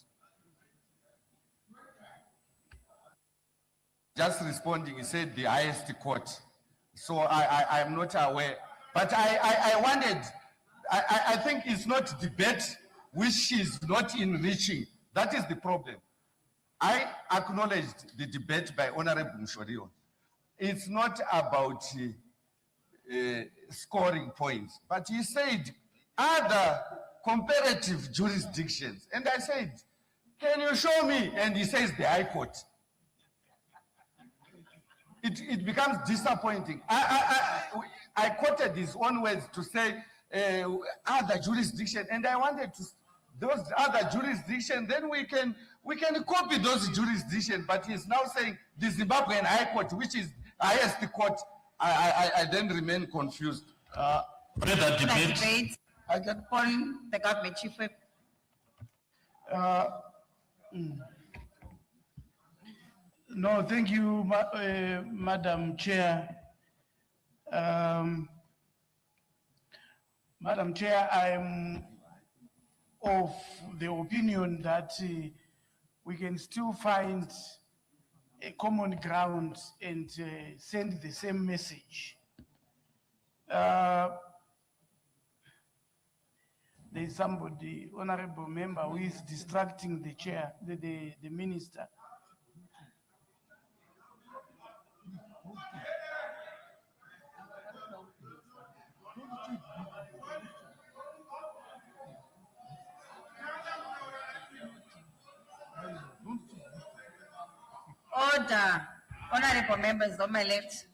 Just responding, he said the highest court. So I'm not aware. But I think it's not debate which is not enriching. That is the problem. I acknowledged the debate by Honorable Mshoriwa. It's not about scoring points, but he said other comparative jurisdictions. And I said, can you show me? And he says the High Court. It becomes disappointing. I quoted his own words to say other jurisdiction, and I wanted to those other jurisdictions. Then we can copy those jurisdictions. But he's now saying the Zimbabwean High Court, which is highest court. I then remain confused. Further debate. Debate. I can call the government chief whip. No, thank you, Madam Chair. Madam Chair, I'm of the opinion that we can still find a common ground and send the same message. There's somebody, honorable member, who is distracting the chair, the minister. Order. Honorable members on my left.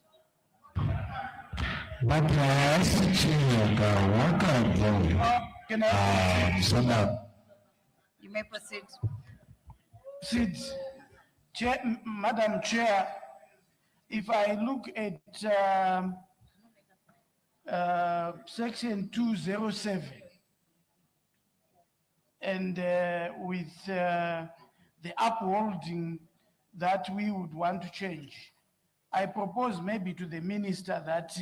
Can I You may proceed. proceed? Chair, Madam Chair, if I look at section 207 and with the upholding that we would want to change, I propose maybe to the minister that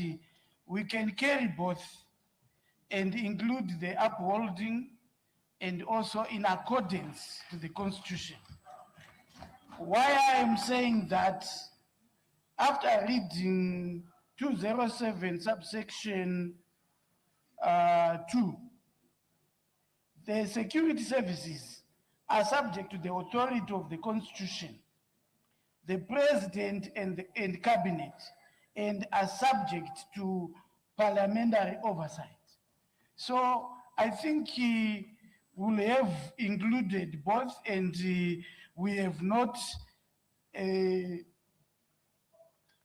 we can carry both and include the upholding and also in accordance to the Constitution. Why I am saying that, after reading 207 subsection 2, the security services are subject to the authority of the Constitution, the President and Cabinet, and are subject to parliamentary oversight. So I think he will have included both, and we have not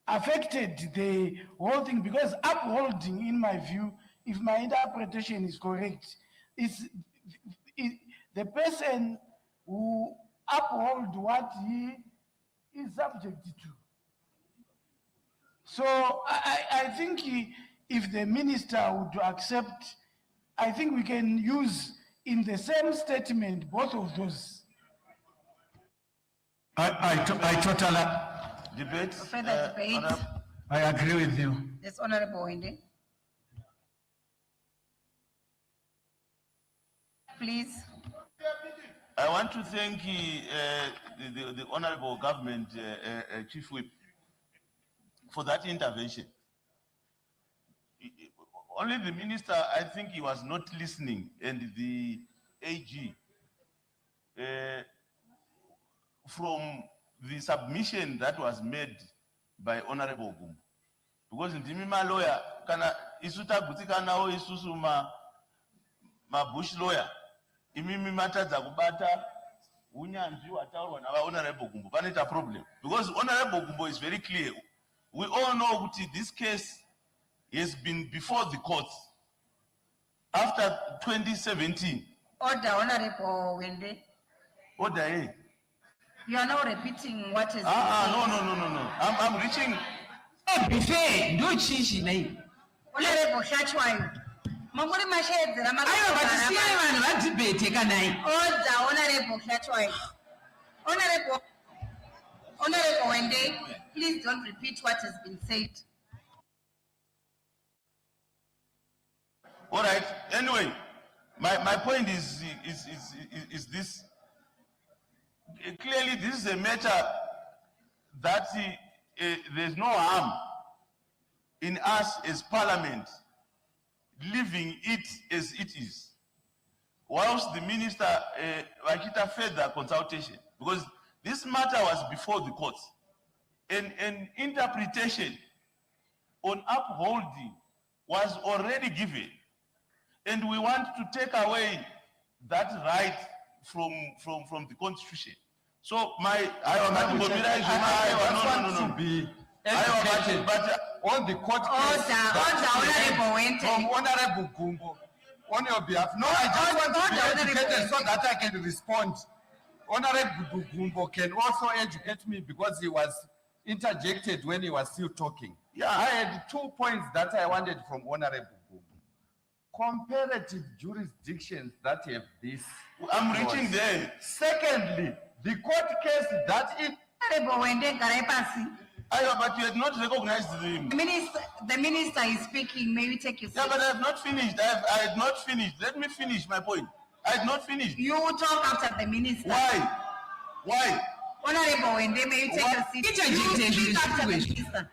affected the whole thing, because upholding, in my view, if my interpretation is correct, is the person who uphold what he is subject to. So I think if the minister would accept, I think we can use in the same statement both of those. I totally Debate. Further debate. I agree with you. Yes, Honorable Wendy. Please. I want to thank the Honorable Government Chief Whip for that intervention. Only the minister, I think he was not listening, and the AG, from the submission that was made by Honorable Gumbo. Because in my lawyer, kana isuta gutika nao isusu ma bush lawyer, imimi matadza kubata unyanzvi wataurwa na Honorable Gumbo. Paneta problem. Because Honorable Gumbo is very clear. We all know that this case has been before the courts after 2017. Order, Honorable Wendy. Order, eh? You are now repeating what is. No. I'm reaching. Buffet, do chichi name. Honorable Shachwayo. Manguri Mashed, Order, Honorable Shachwayo. Honorable Wendy, please don't repeat what has been said. All right. Anyway, my point is this. Clearly, this is a matter that there's no harm in us as Parliament leaving it as it is, whilst the minister wakita further consultation, because this matter was before the courts. An interpretation on upholding was already given, and we want to take away that right from the Constitution. So I want to be educated on the court case from Honorable Gumbo on your behalf. No, I just want to be educated so that I can respond. Honorable Gumbo can also educate me because he was interjected when he was still talking. Yeah. I had 2 points that I wanted from Honorable Gumbo. Comparative jurisdictions that have this. I'm reaching there. Secondly, the court case that it. But you had not recognized him. The minister is speaking. May we take your seat? Yeah, but I have not finished. I had not finished. Let me finish my point. I had not finished. You will talk after the minister. Why? Why? Honorable Wende, may you take your seat? You speak after the minister.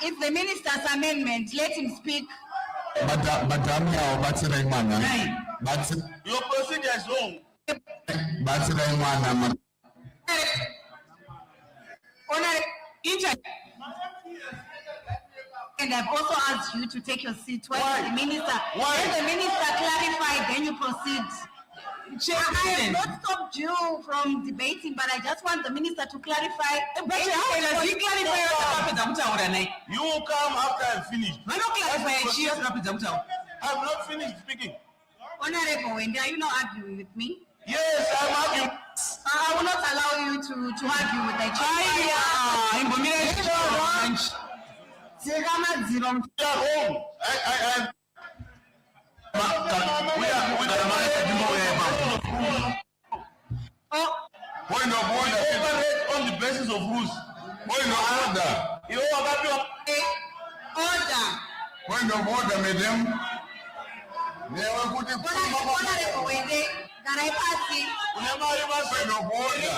It's the minister's amendment. Let him speak. Your procedure is wrong. And I've also asked you to take your seat. Why? The minister. Why? Let the minister clarify, then you proceed. I have not stopped you from debating, but I just want the minister to clarify. But how does he clarify? You come after I finish. I have not finished speaking. Honorable Wendy, are you not arguing with me? Yes, I'm arguing. I will not allow you to argue with the chair. Point of order. On the basis of rules. Point of order. Order. Point of order, madam. Honorable Wendy, can I pass it? Point of order.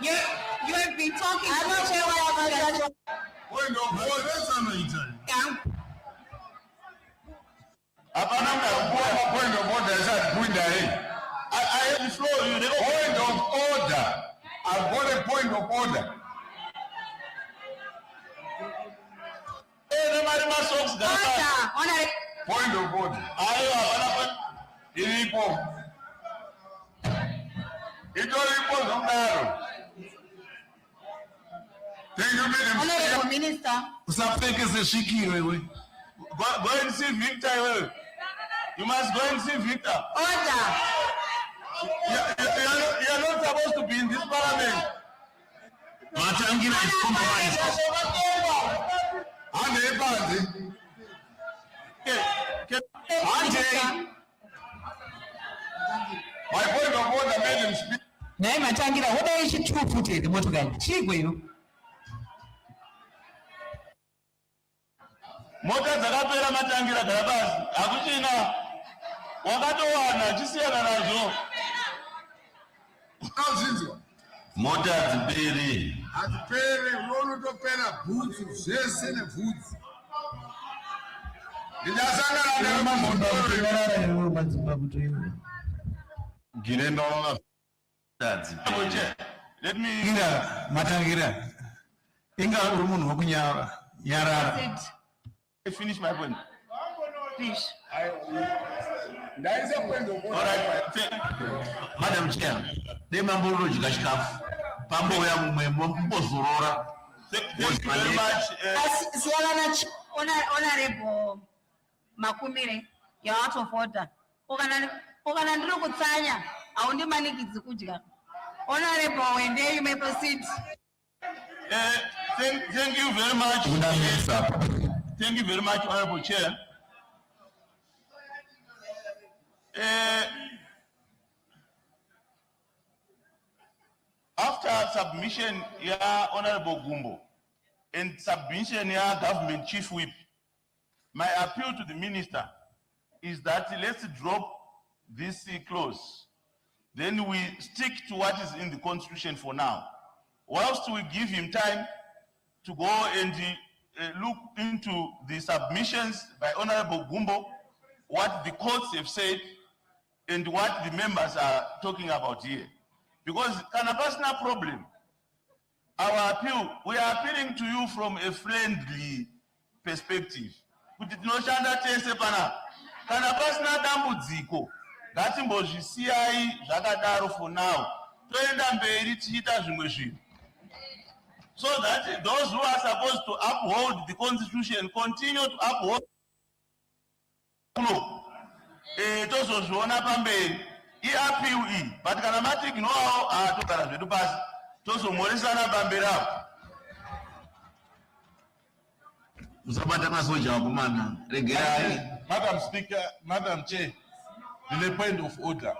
You have been talking. I'm not sure what I'm going to Point of order. Point of order is that point I have the floor. You never. Point of order. I've got a point of order. Point of order. Thank you, Madam. Honorable Minister. Go and see Victor. You must go and see Victor. Order. You are not supposed to be in this parliament. My point of order made him speak. Mota dzakapera matangira garabasi akuchina wakatowana chisiyana nazo. Mota hadziperi. Hadziperi, unotopera bhutsu zvese nebvudzi. Ndinasangana Let me matangira inga uri munhu wokunyarara. Finish my point. Finish. All right. Madam Chair, they mambo lodgika chikafu. Pambo ya mumwembo mbozorora. Thank you very much. Honorable Makumire, you're out of order. Ukana ndiri kutsanya, haundimanikidzi kudya. Honorable Wende, you may proceed. Thank you very much. Thank you very much, Honorable Chair. After submission, Honorable Gumbo, and submission, Government Chief Whip, my appeal to the Minister is that let's drop this clause then we stick to what is in the constitution for now. Whilst we give him time to go and look into the submissions by Honorable Gumbo, what the courts have said, and what the members are talking about here. Because kana personal problem, our appeal, we are appealing to you from a friendly perspective. Kuti tinoshanda tese pana, kana personal dambudziko, ngatimbozvisiyai zvakadaro for now. Toenda mberi tichita zvimwe zvinhu. So that those who are supposed to uphold the constitution continue to uphold. Tozozviona pamberi iappeal but kana mati ignore togara zvedu pasi tozomoresana pamberi apo. Musabata masoja wakomana. Regerai. Madam Speaker, Madam Chair, in a point of order.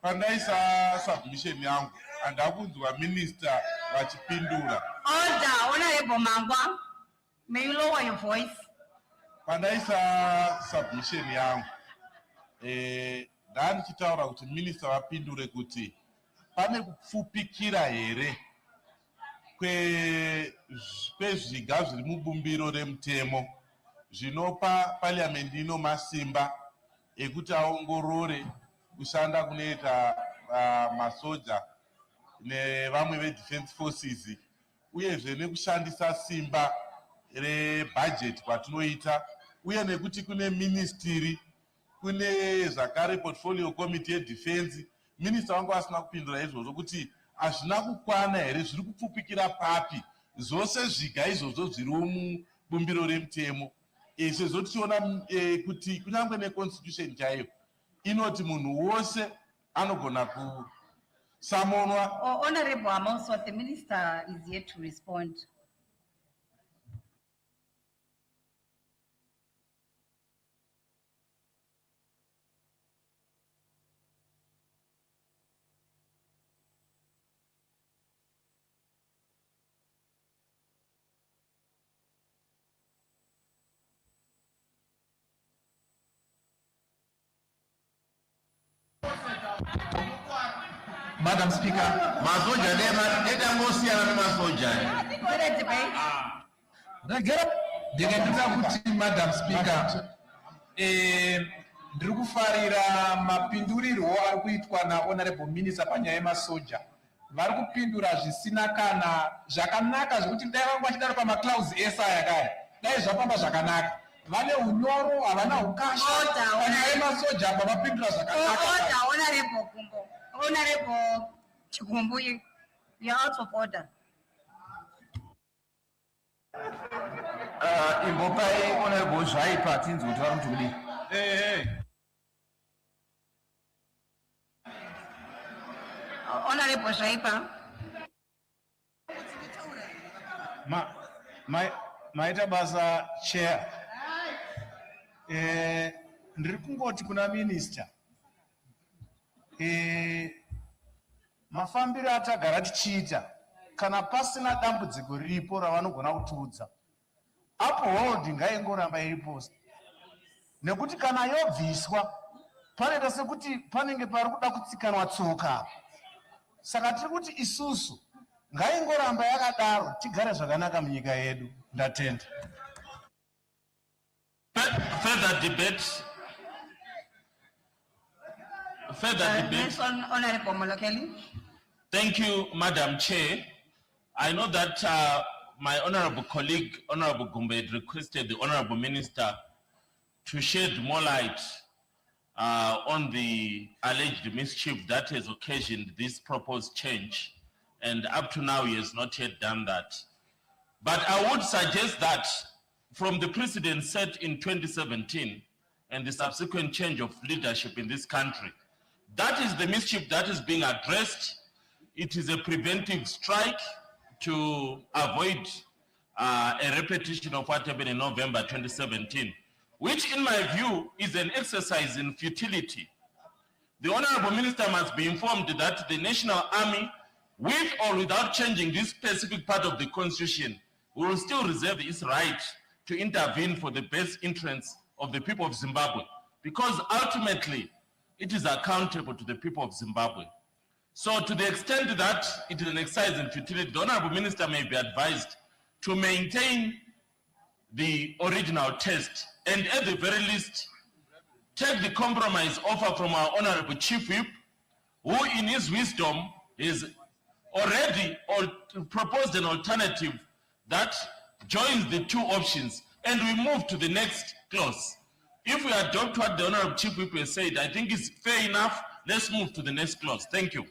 Pandaisa submission yangu and akunzwa minister vachipindura. Order, Honorable Mangwa, may you lower your voice? Pandaisa submission yangu ndanichitaura kuti minister vapindure kuti pane kupfupikira here kwezviga zviri mubumbiro remutemo zvinopa parliament ino masimba ekuti aongorore kushanda kunoita masoja nevamwe vedefense forces uyezve nekushandisa simba rebudget kwatinoita uye nekuti kune ministry kune zvakare portfolio committee yedefense. Minister wangu asina kupindura izvozvo kuti hazvina kukwana here, zviri kupfupikira papi zvose zviga izvozvo zviri mubumbiro remutemo. Sezvo tichiona kuti kunyange neconstitution chaiyo inoti munhu wose anogona kusamonwa. Honorable Amoswa, the minister is here to respond. Madam Speaker, masoja nema edangosiyana nemasoja. Ndingendida kuti Madam Speaker, ndiri kufarira mapindurirwo ari kuitwa naHonorable Minister panyaya yemasoja. Vari kupindura zvisina kana zvakanaka zvekuti dai vanga vachidaro pamaclouds ese aya kaya, dai zvapamba zvakanaka. Vane unyoro, havana ukasha panyaya yemasoja apa vapindura zvakanaka. Order, Honorable Gumbo. Honorable Chigumbu, you are out of order. Imbopai Honorable Zvaipa tinzwa kuti vari kutokudii. Honorable Zvaipa. Maita basa chair. Ndiri kungoti kuna minister. Mafambiro atagara tichiita kana pasina dambudziko riripo ravanogona kutiudza, upholding ngaingoramba iripo, nekuti kana yobviswa panoita sekuti panenge pari kuda kutsikanwa tsoka. Saka tiri kuti isusu ngaingoramba yakadaro tigare zvakanaka munyika yedu. Ndatenda. Further debate. Next one, Honorable Molokeli. Thank you, Madam Chair. I know that my honorable colleague, Honorable Gumbe, had requested the Honorable Minister to shed more light on the alleged mischief that has occasioned this proposed change. And up to now, he has not yet done that. But I would suggest that from the precedent set in 2017 and the subsequent change of leadership in this country, that is the mischief that is being addressed. It is a preventive strike to avoid a repetition of what happened in November 2017, which in my view is an exercise in futility. The Honorable Minister must be informed that the National Army, with or without changing this specific part of the Constitution, will still reserve its right to intervene for the best interests of the people of Zimbabwe. Because ultimately, it is accountable to the people of Zimbabwe. So to the extent that it is an exercise in futility, the Honorable Minister may be advised to maintain the original text and at the very least take the compromise offer from our Honorable Chief Whip, who in his wisdom is already proposed an alternative that joins the two options, and we move to the next clause. If we adopt what the Honorable Chief Whip has said, I think it's fair enough. Let's move to the next clause. Thank you.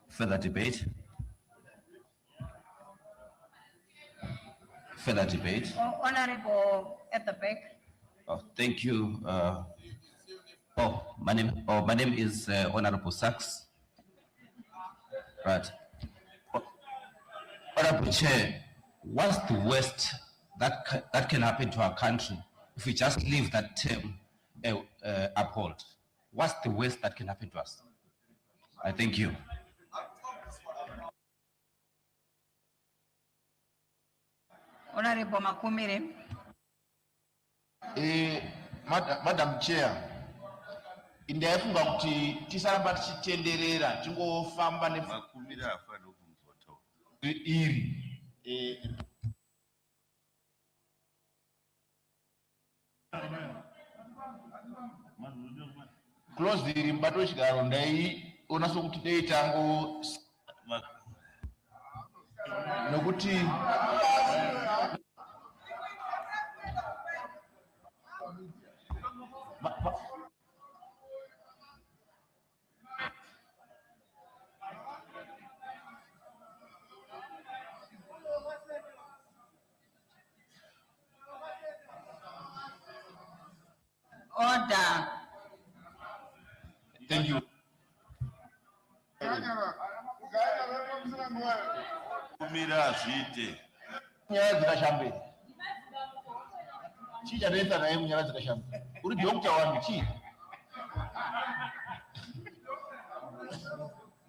Further debate? Further debate? Honorable at the back. Oh, thank you. My name is Honorable Sachs. Right. Honorable Chair, what's the worst that can happen to our country if we just leave that term uphold? What's the worst that can happen to us? I thank you. Honorable Makumire. Madam Chair, ndafunga kuti tisaramba tichitenderera tingofamba Makumire afana kumzoto. iri close iri mubato chigaro ndaiona sokuti dei tango nokuti Order. Thank you. Kumira zvite. Nyaya dzakashambira. Chii chanoita naye munyaya dzakashambira? Uri dokta wangu chii?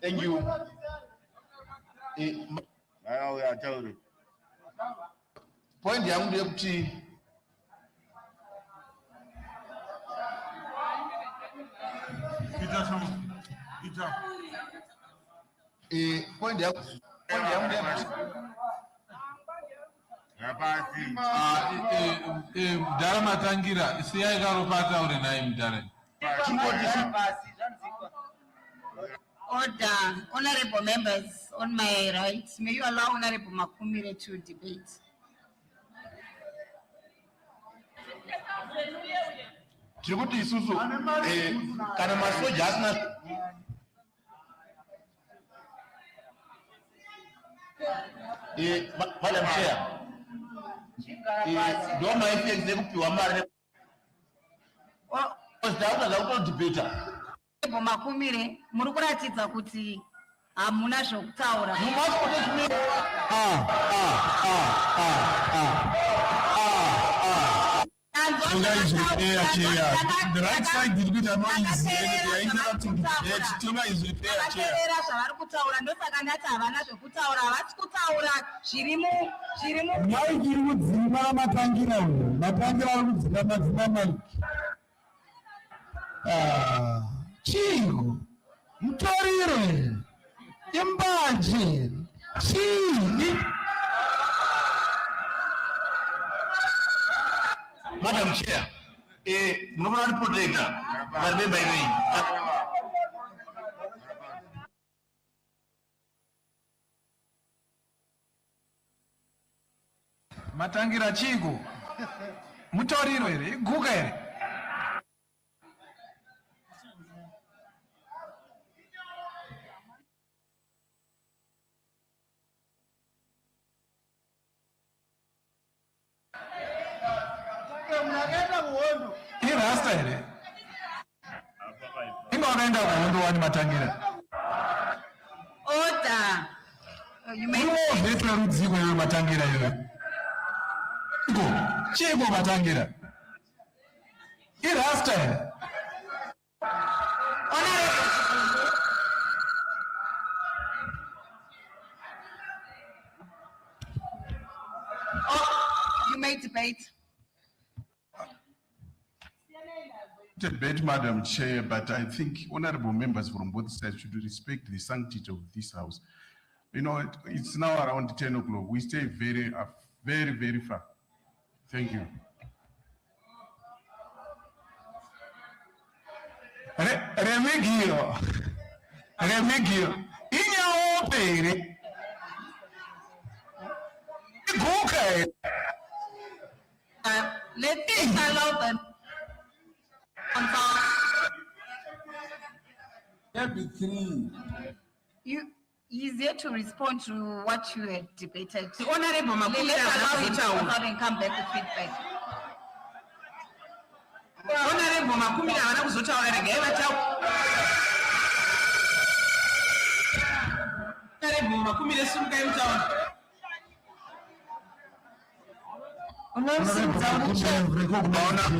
Thank you. Point yangu ndeyekuti point yangu mudhara matangira siyai karopa ataure naye mudhara. Order. Honorable members, on my right, may you allow Honorable Makumire to debate? tiri kuti isusu kana masoja asina Madam Chair, ndo maifekze kupiwa mari ndauta kutodhibheta. Honorable Makumire, muri kuratidza kuti hamuna zvokutaura. Tonga is repair chair. The right side did good and one is they are interrupting the debate. Tonga is repair chair. Zvavari kutaura ndosaka ndati havana zvokutaura, havasi kutaura zviri mu maiki iri kudzima matangira uyu, matangira ari kudzima madzima maiki. Chingu, mutoriro, imbanje, chini. Madam Chair, Nomad Protector, Marbe by me. Matangira chigo. Mutoriro ere, guga ere. Irasta ere. Inga wakaenda kuhondo wani matangira. Order. Vetwa rudziko yoyo matangira yoyo. Chigo matangira. Irasta ere. You may debate. Debate, Madam Chair, but I think honorable members from both sides should respect the sanctity of this house. You know, it's now around 10 o'clock. We stay very far. Thank you. Remigio. Inyawo pere. Okay. Let me allow them. He's here to respond to what you had debated. The Honorable Let's allow him to Makumira go out and come back with feedback. Honorable Makumira wana kuzotaura regai vatau. Honorable Makumira sumukai mutaura.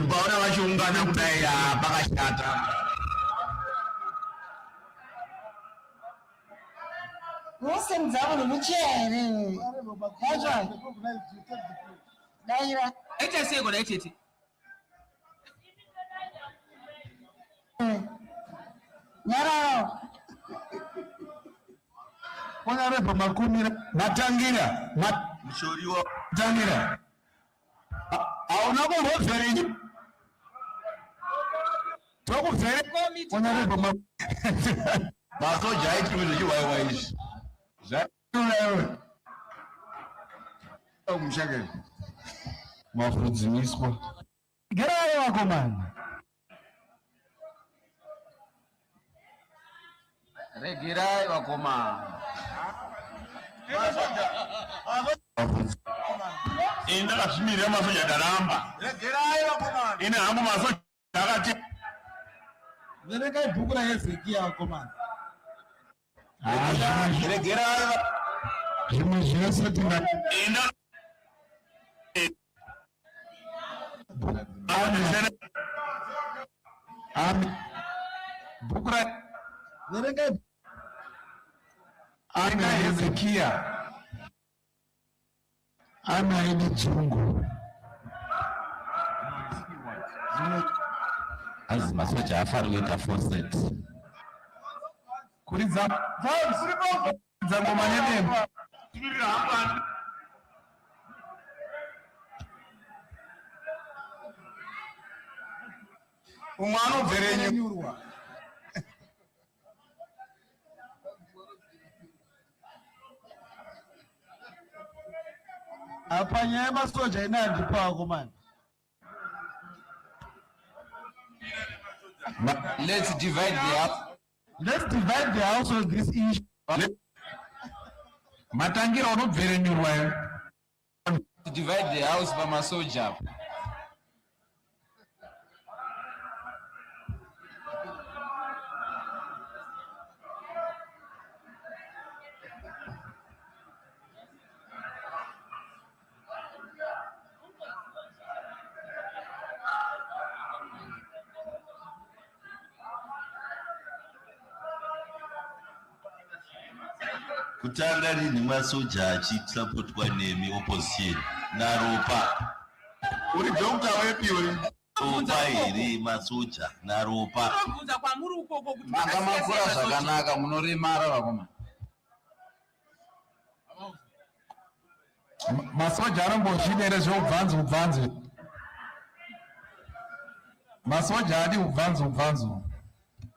Baona vachiungana kudai pakashata. Wosenzawo muchere. Yacho. Daira. Echa seko na etete. Nyarao. Honorable Makumira Matangira. Mshoriwa. Matangira. Auna kumveri. Tokuveri. Honorable Makumira. Masoja iti mizvi waiwaishi. Zvakulewe. Mushake. Mafudzimiswa. Gerai vakomana. Regerai vakomana. Enda kashimira masoja daramba. Regerai vakomana. Ine hangu masoja akati. Verekai bhuku raHezekia vakomana. Regerai. Zvimwe zvese tina. Enda. Bhuku ra. Verekai. Ana Hezekia. Ana ine chungu. As masoja afari kuita forset. Kuridza ngoma nedembo. Umwe anobverenyu. Apa nyaya yemasoja ina handipo vakomana. Let's divide the house. Let's divide the house on this issue. Matangira unobverenyurwa. Divide the house by masoja. Kutanga rini masoja achitsapotwa nemi opposition naropa. Uri dokta wepi uri? Ropa here masoja naropa. Kubvunza kwamuri ukoko kuti manga makura zvakanaka munoremara vakomana. Masoja anombozvidere zveubvanzi. Masoja adi ubvanzi.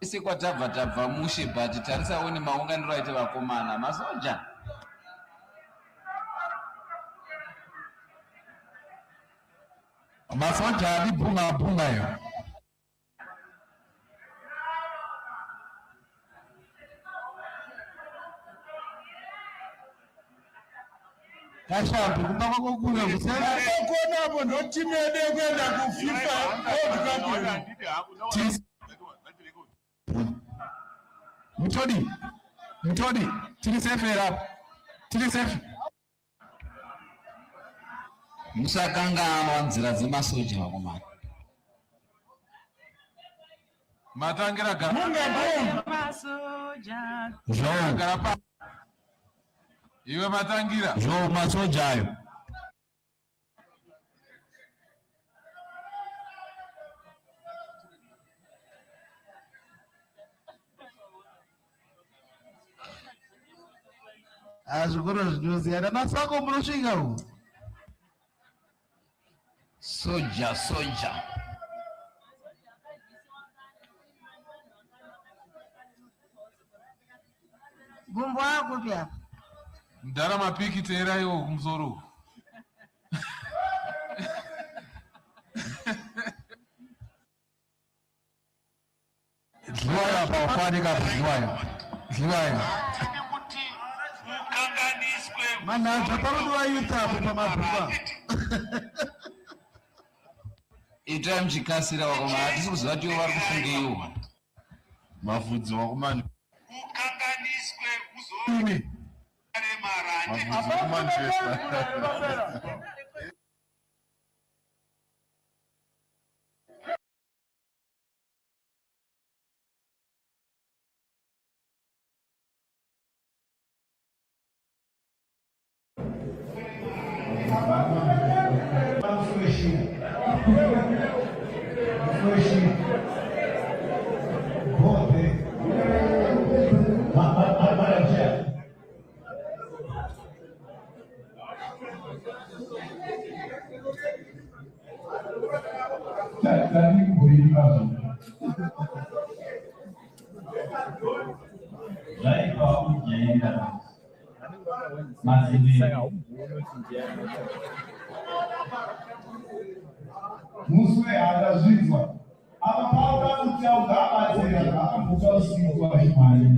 Ese kwatabva mushe but tarisaone maunganiro aite vakomana masoja. Masoja adi bunga yo. Kashambi kumba kwakokure kusema konapo ndo timu yedu kwenda kuFIFA World Cup. Mutodi, tiri safe here. Tiri safe. Musakanganwa nzira dzemasoja vakomana. Matangira gara. masoja. Gara. Iwe matangira. Masoja ayo. zvikoro zvinosiyana masako munosvika uku soja Gumbo wako pia. Mdara mapiki tera yo kumzoro. Zliwaya pa wafanika zliwaya. Mana zvaparudu waita pamabhuba. Itai mchikasira wakoma hatisi kuziva kuti vari kufungeiwo. Mavhudzi wakomani. Mavhudzi wakomanchester. Muswe akazvinzwa akapauka kuti augabatsira akambuka usiku himari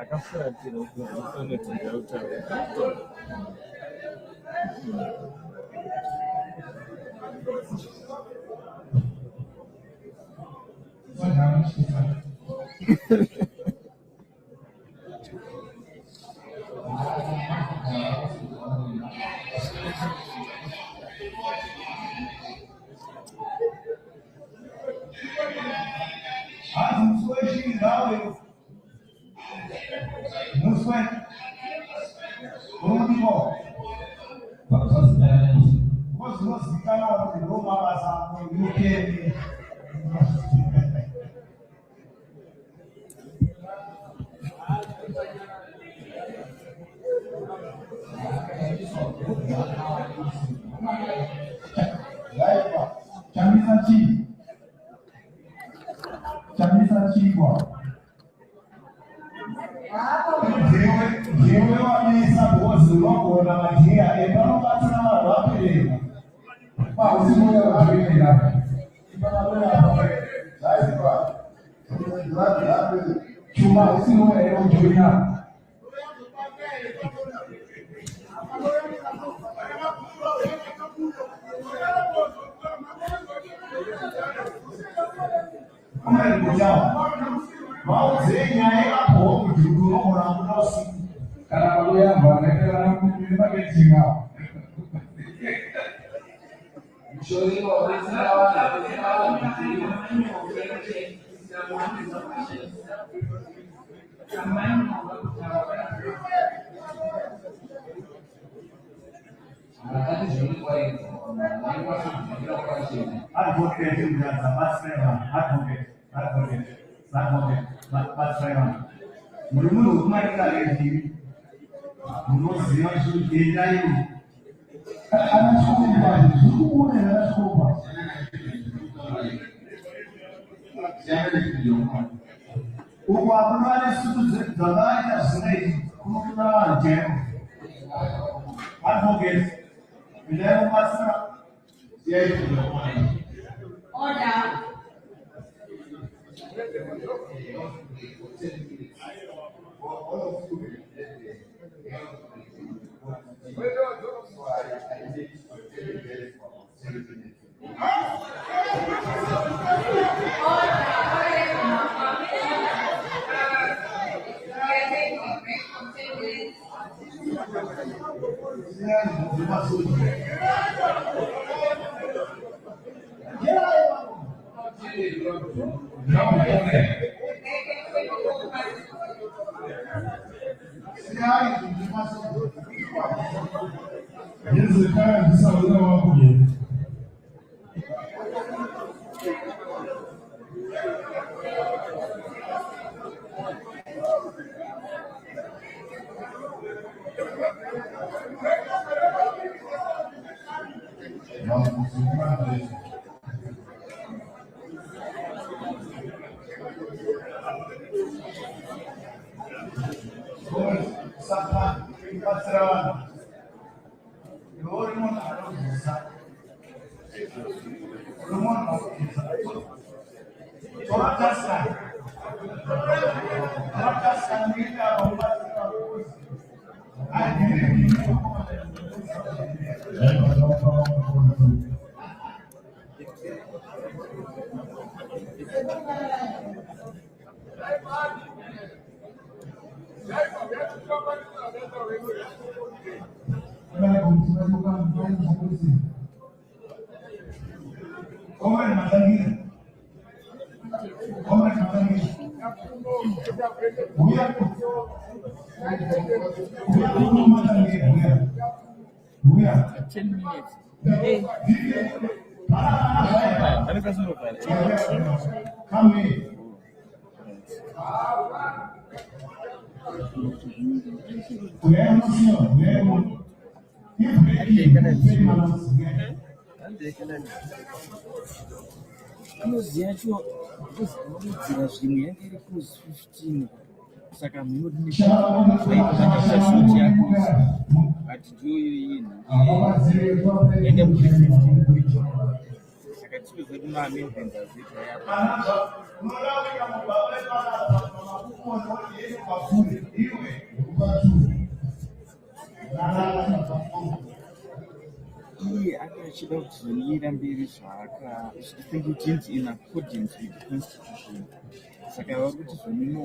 akafuratira usonotinda utaura Chamisa chikwa. Jewe wanisa bozi wakona majia ebanobatsira vanhu vapereka. Pausimuya vapereka. Chuma usimuya unojoina. Order. Close yacho kuzidzira zvimwe yange iri close 15 saka munodinishaitomanyashasoti yakozi but ndiyo yinhu ende muri 15 saka tichizoti maamendments azoita yapo iye akachida kuzonyira mberi zvaakathinkuti in accordance with the constitution saka vari kuti zvonino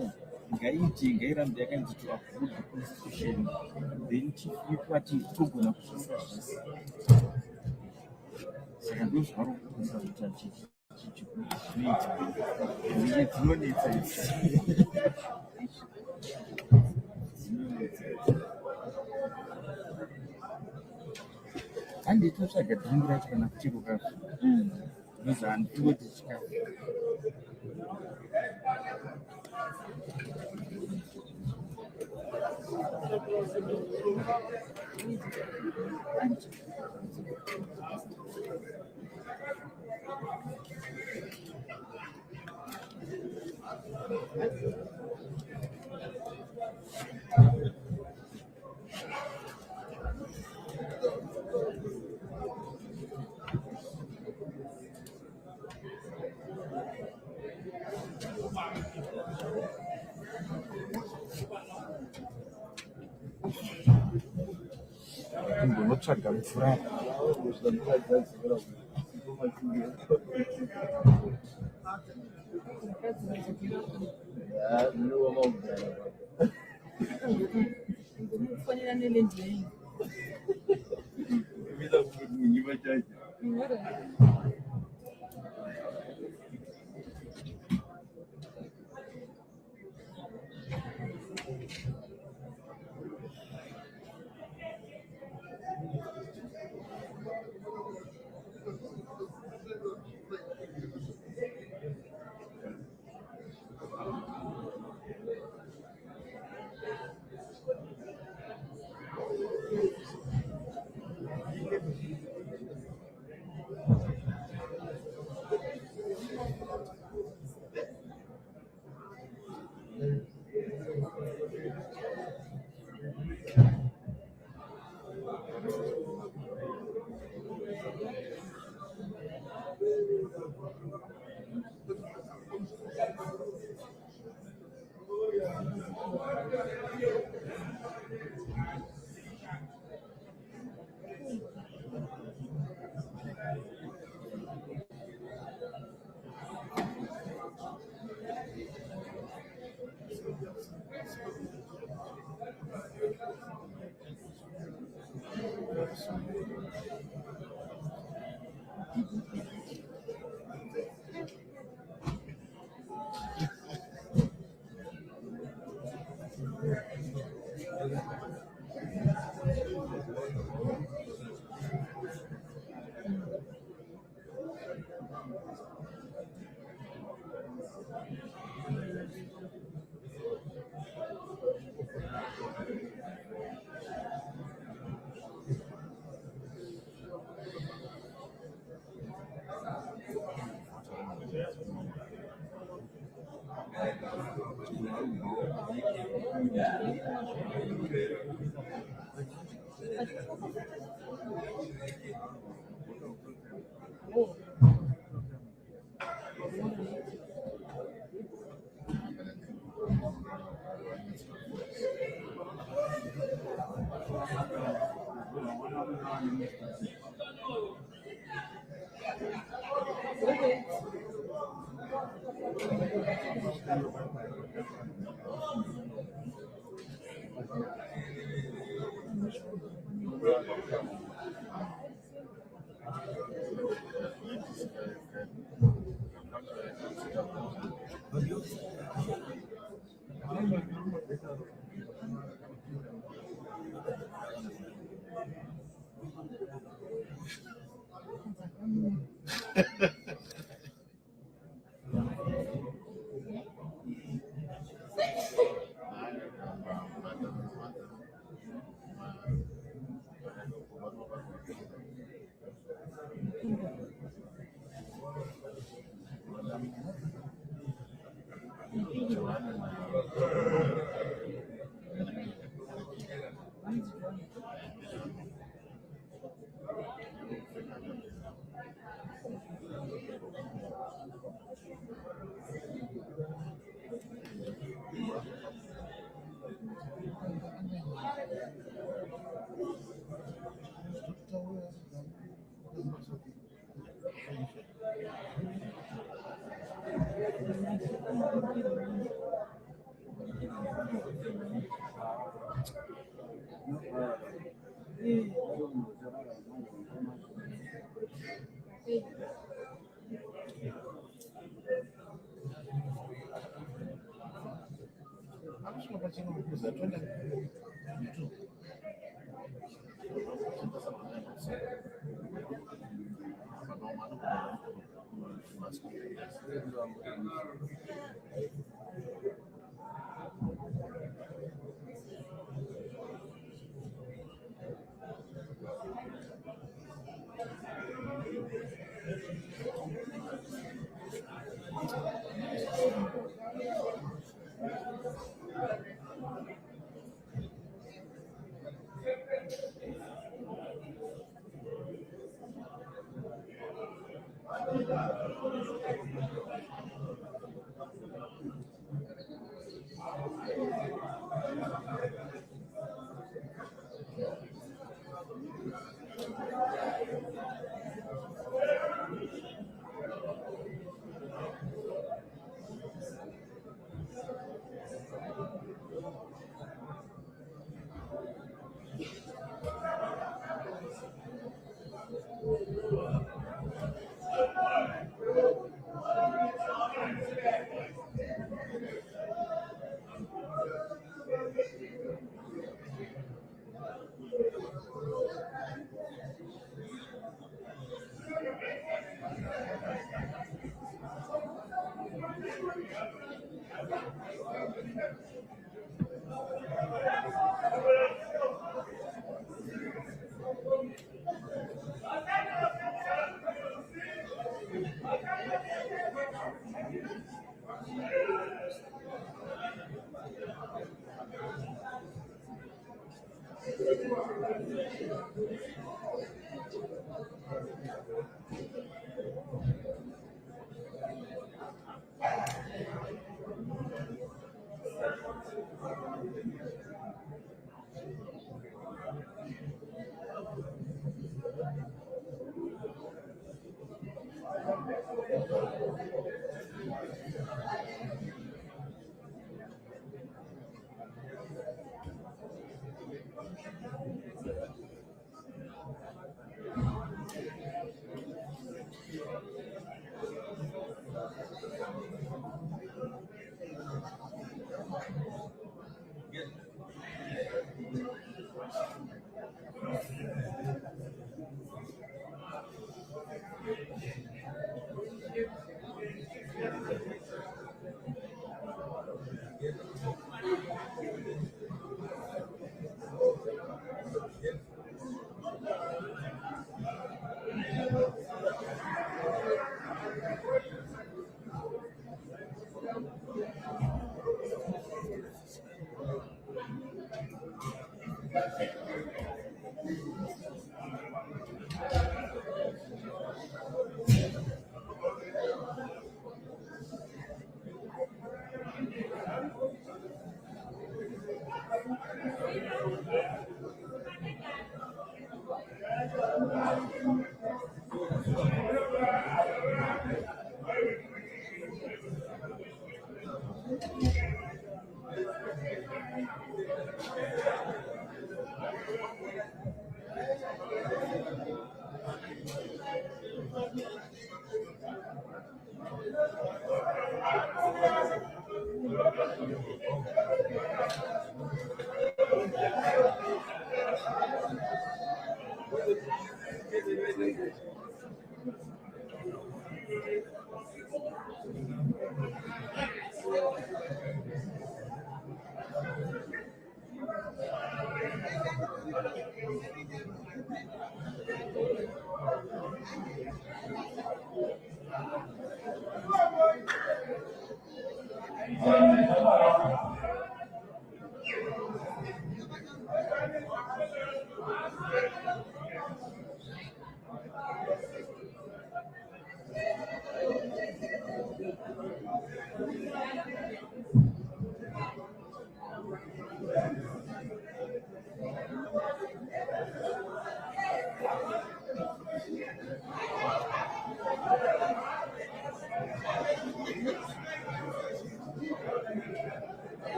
ngairambe yakanzi to uphold the constitution then chikwati togona kushanda zvese saka ndo zvari kukonza kuti zvinoita uye dzinonetsa handitotsvaga dhimbu racho kana kutiro kazvo because handingoti chikafu ndonotsvaga mvura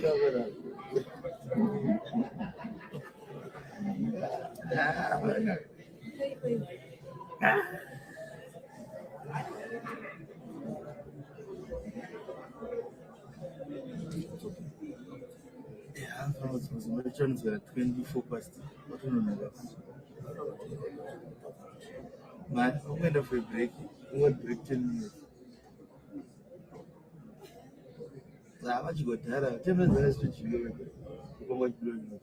My chance are 24 past. What do you know? Man, I'm going to break. I'm going to break 10 minutes. How much you got? 10 minutes, I switch you. How much blow you?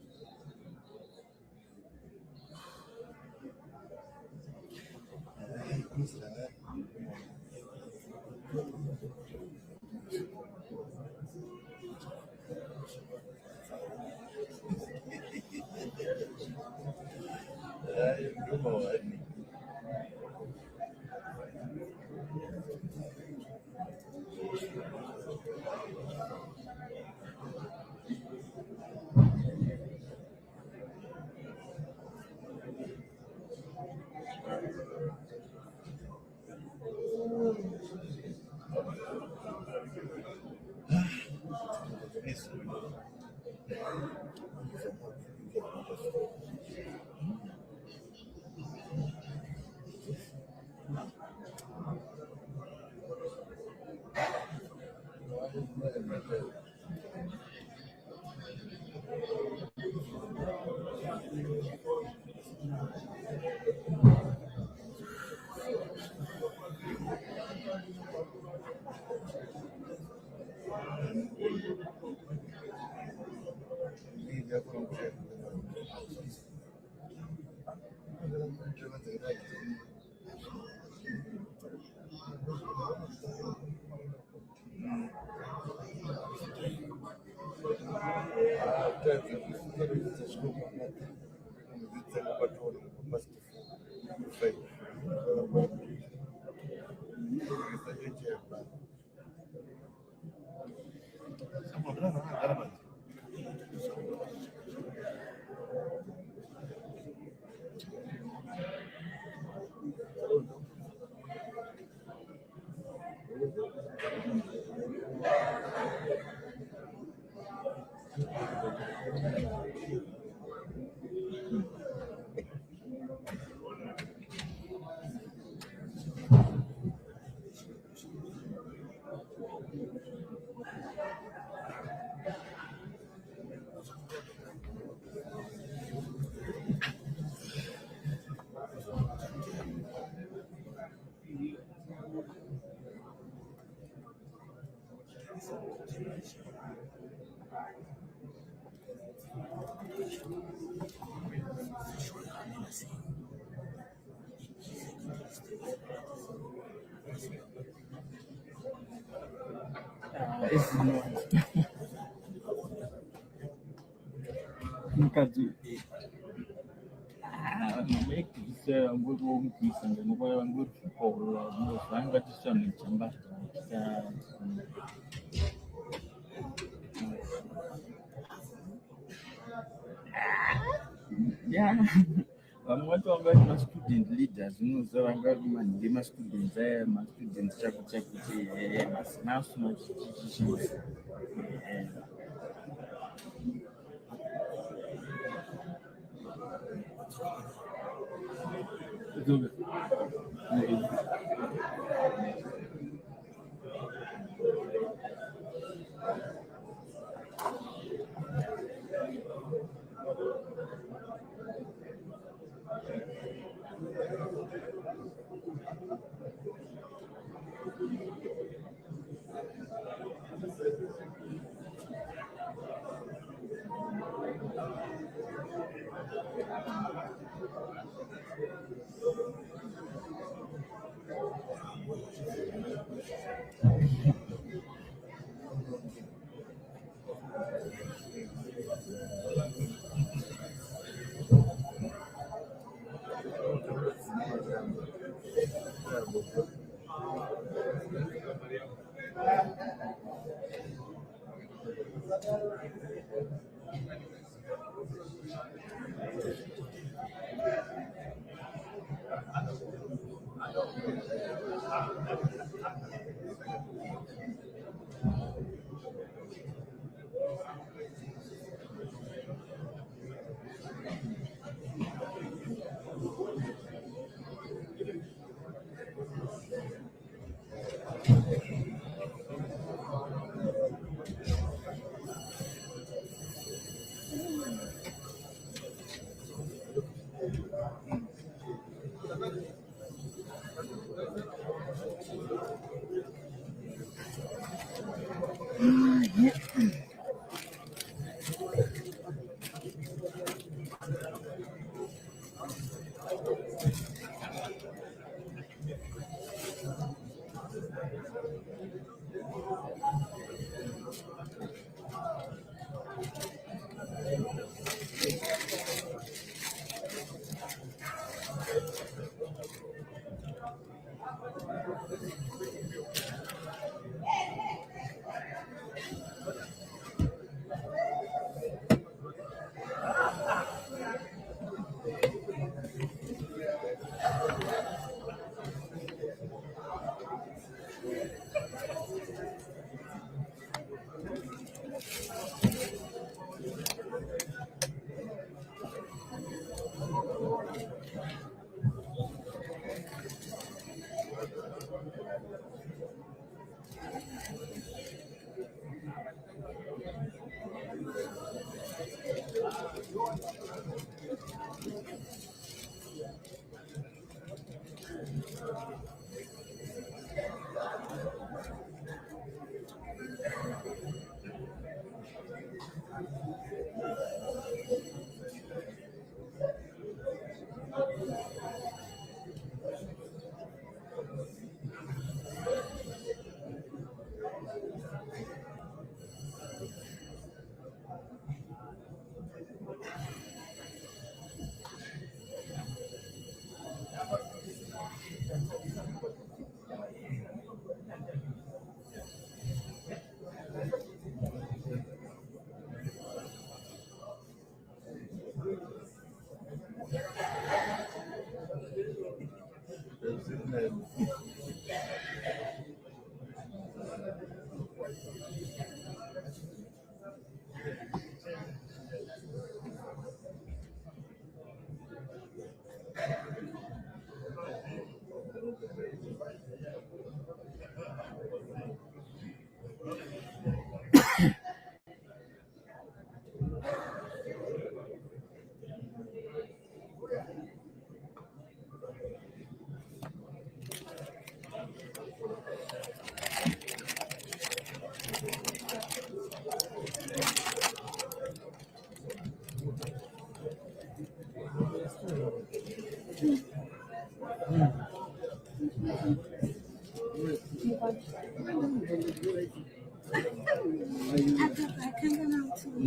I'm going to peace and then I'm going to call. I'm going to send it. Yeah. I'm going to invite my student leaders, so I'm going to manage my students there, my students check, my students.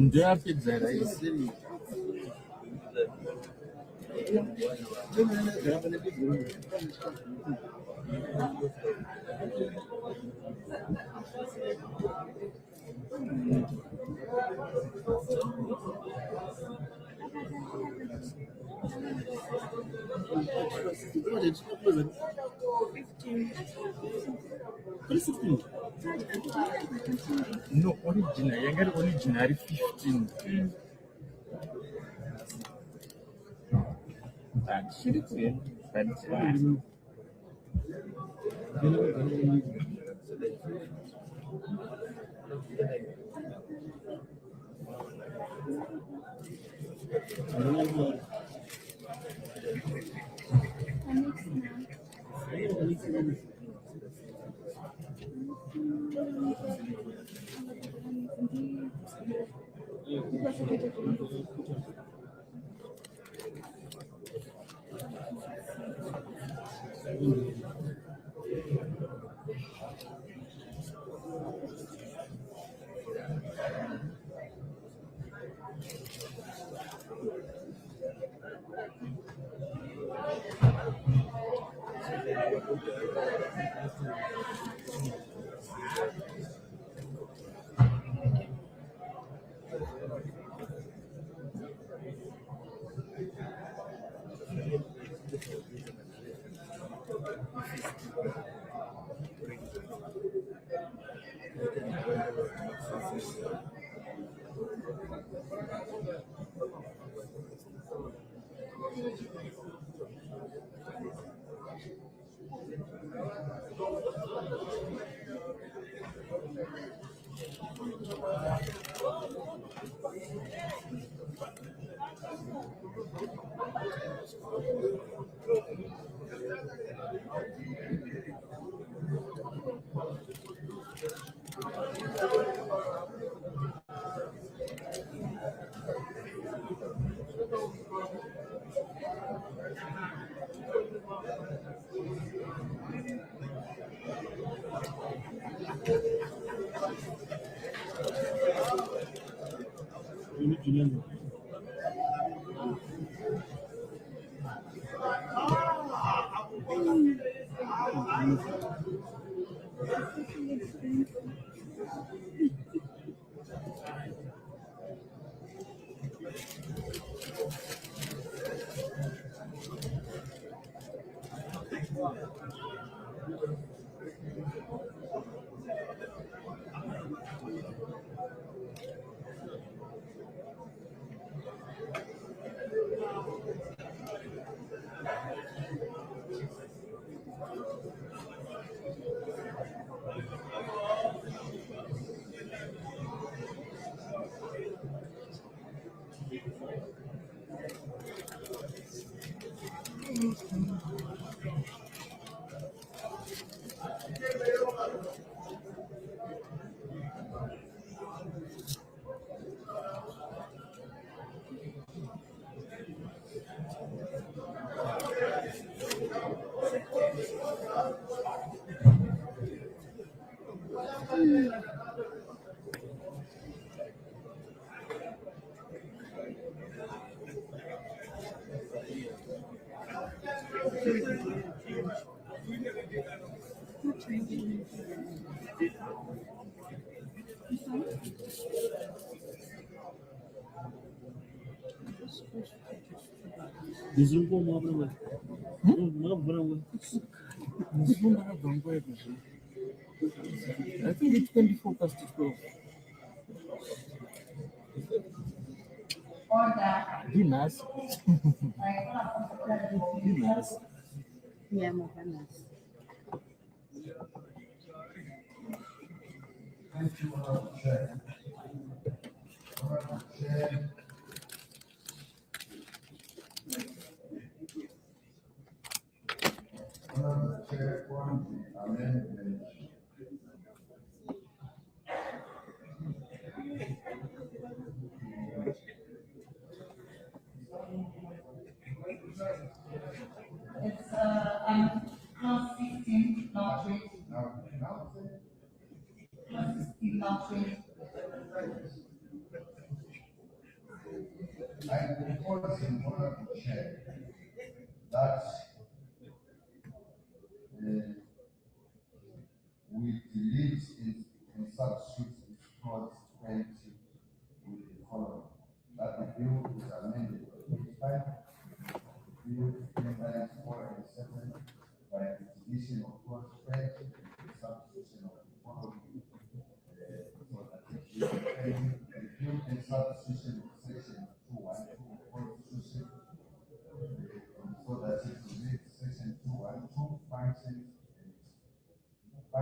Ndapedza raisi. No, original. Younger original 15. That's it. That's fine. I think it's 24 past 12. Dinas. Dinas. Yeah, more than us. It's clause 16, not 20. Clause 16, not 20. I propose in Honorable Chair that we delete and substitute its clause 20 with the following: that the bill is amended on page 5, bill 10 4 and 7 by the deletion of clause 20 and the substitution of the following. So that the bill and substitution of section 212 of Constitution, so that it will read section 212 functions of the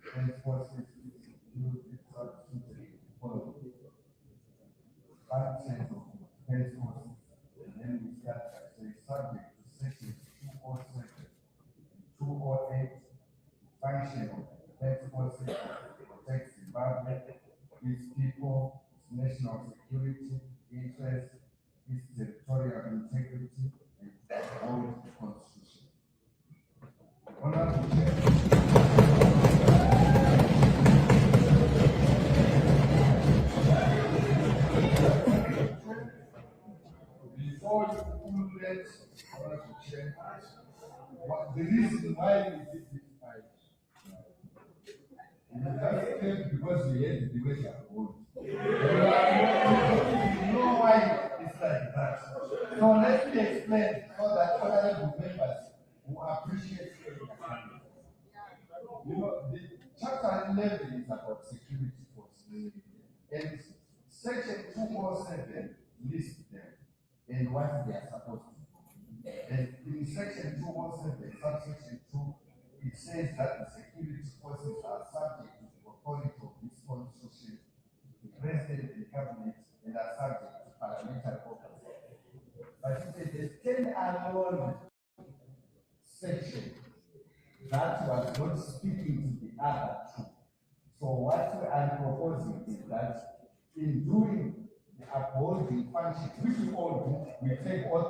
defense forces include its substitution following. Functions of the defense forces, and then we start by saying subject to sections 207 and 208, the function of the defense forces to protect Zimbabwe, its people, its national security interests, its territorial integrity, and to uphold the Constitution. Honorable Chair. Before you let Honorable Chair, the reason why we did this fight, just came because we had the way of you know why it's like that. So let me explain so that honorable members who appreciate it. You know, the chapter 11 is about security forces. And section 207 lists them and what they are supposed to do. And in section 207, subsection 2, it says that the security forces are subject to the authority of this Constitution, the President and Cabinet, and are subject to parliamentary office. But it is a stand-alone section that was not speaking to the other two. So what I'm proposing is that in doing the upholding function, which we all do, we take on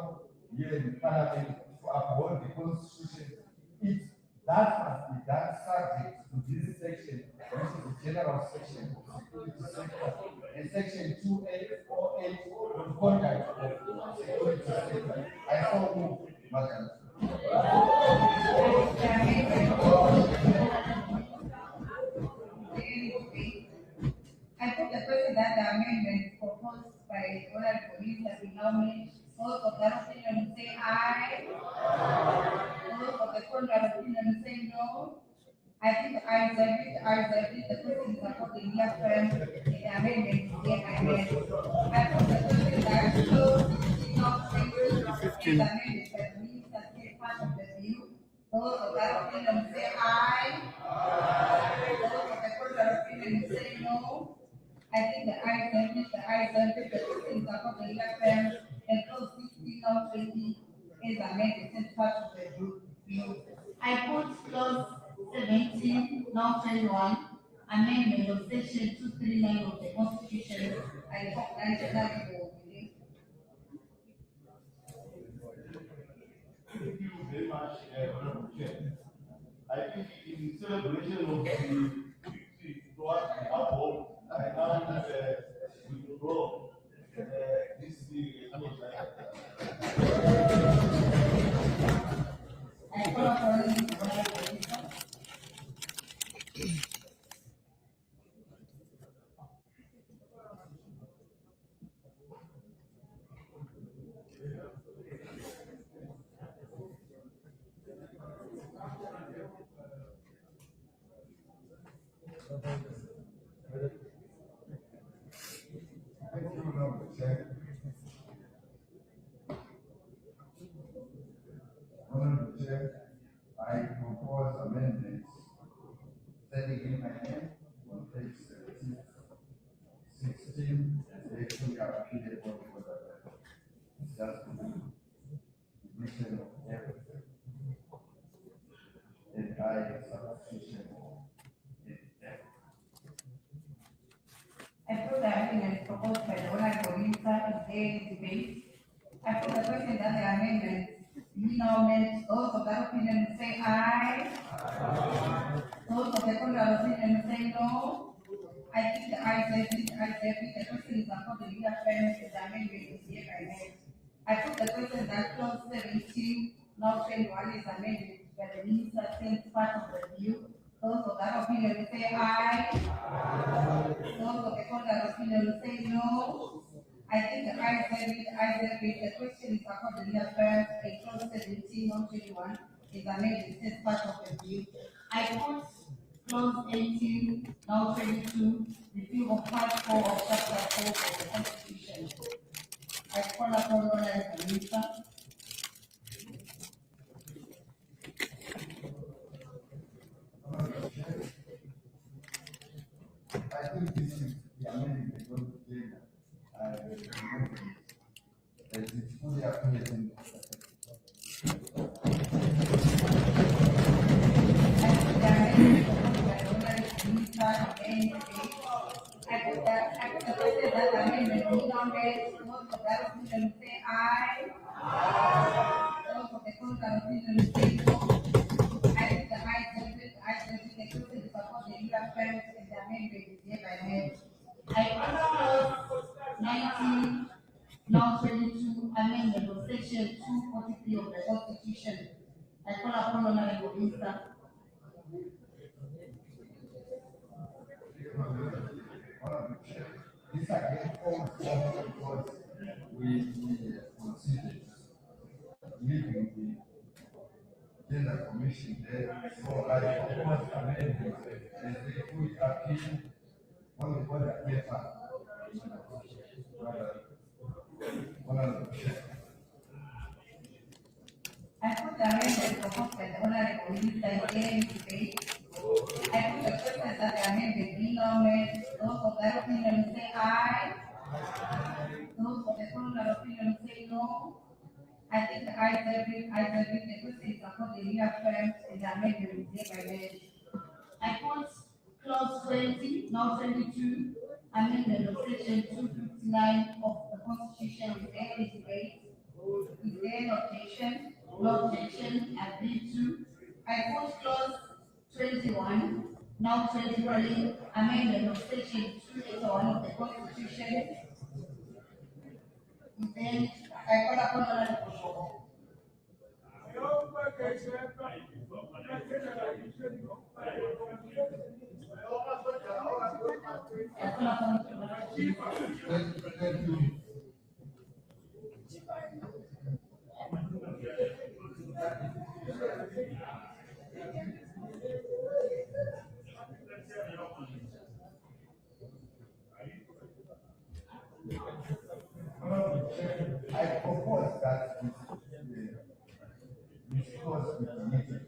here in Parliament to uphold the Constitution. That must be done subject to this section, which is the general section of security sector, and section 2848 on conduct of security sector. I so move, Madam. I put the question that the amendment proposed by Honorable Minister be now made. Those of that opinion say aye. Those of the contrary opinion say no. I think I agree, the question is about the year frame, the amendment is there made. I put the question that clause 16 of 20 is amended by the minister take part of the bill. Those of that opinion say aye. Those of the contrary opinion say no. I think the ayes have it, the question is about the year frame, and clause 16 of 20 is amended and part of the bill. I put clause 17, now 21, amendment of section 239 of the Constitution. I recognize that for Thank you very much, Honorable Chair. I think in celebration of the victory towards the uphold, I now withdraw this clause. I call for Thank you, Honorable Chair. Honorable Chair, I propose amendments setting in my name on page 17, 16, they actually are applicable for that. It's just division of everything. And I substitution in everything. I put the amendment proposed by the Honorable Minister is there debate. I put the question that the amendment be now made. Those of that opinion say aye. Those of the contrary opinion say no. I think the ayes have it, the question is about the legal frame, the amendment is here 17, now 21 is amended by the minister since part of the bill. Those of that opinion will say aye. Those of the contrary opinion will say no. I think the ayes have it, the question is accordingly affirmed. A clause 17, not 21 is amended since part of the bill. I put clause 18, now 22, review of part 4 of chapter 4 of the Constitution. I call upon Honorable Minister. I think this is the amendment of the agenda. That is fully appears in I put that amendment be noted. Those of that opinion say aye. Those of the contrary opinion say no. I think the ayes have it, the question is upon the legal affairs and the amendment is hereby made. I put clause 19, now 22, amendment of section 243 of the Constitution. I call upon Honorable Minister. this again comes up because we considered leaving the gender commission there. So I propose amendment and they could appeal on the paper. I put the amendment proposed by the Honorable Minister in debate. I put the question that the amendment be noted. Those of that opinion say aye. Those of the contrary opinion say no. I think the ayes have it, the question is accordingly affirmed and the amendment is hereby made. I put clause 20, now 22, amendment of section 259 of the Constitution with any debate. Is there an objection? No objection, agreed to. I put clause 21, now 23, amendment of section 281 of the Constitution. Then I call upon Honorable I propose that this clause be deleted.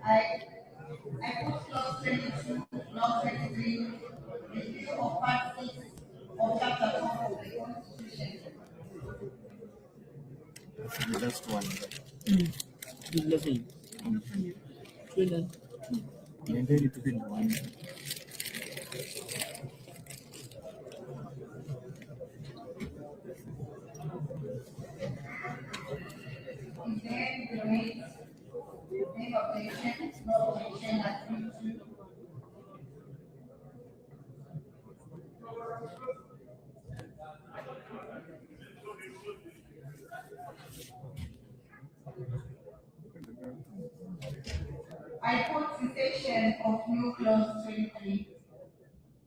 I put clause 22, clause 23, review of part 6 of chapter 4 of the Constitution. The last one. And then it will one. Is there debate? Any objection? No objection, agreed to. I put cessation of new clause 23.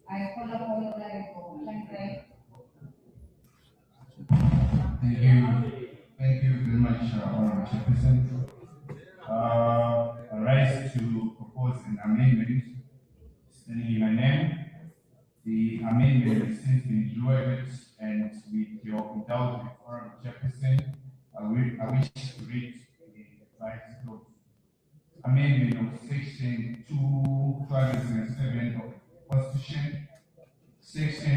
I call upon Honorable Chandra. Thank you. Thank you very much, Honorable Chairperson. I rise to propose an amendment standing in my name. The amendment is since been drawn, and with your indulgence, Honorable Chairperson, I wish to read the advice of amendment of section 277 of the Constitution, section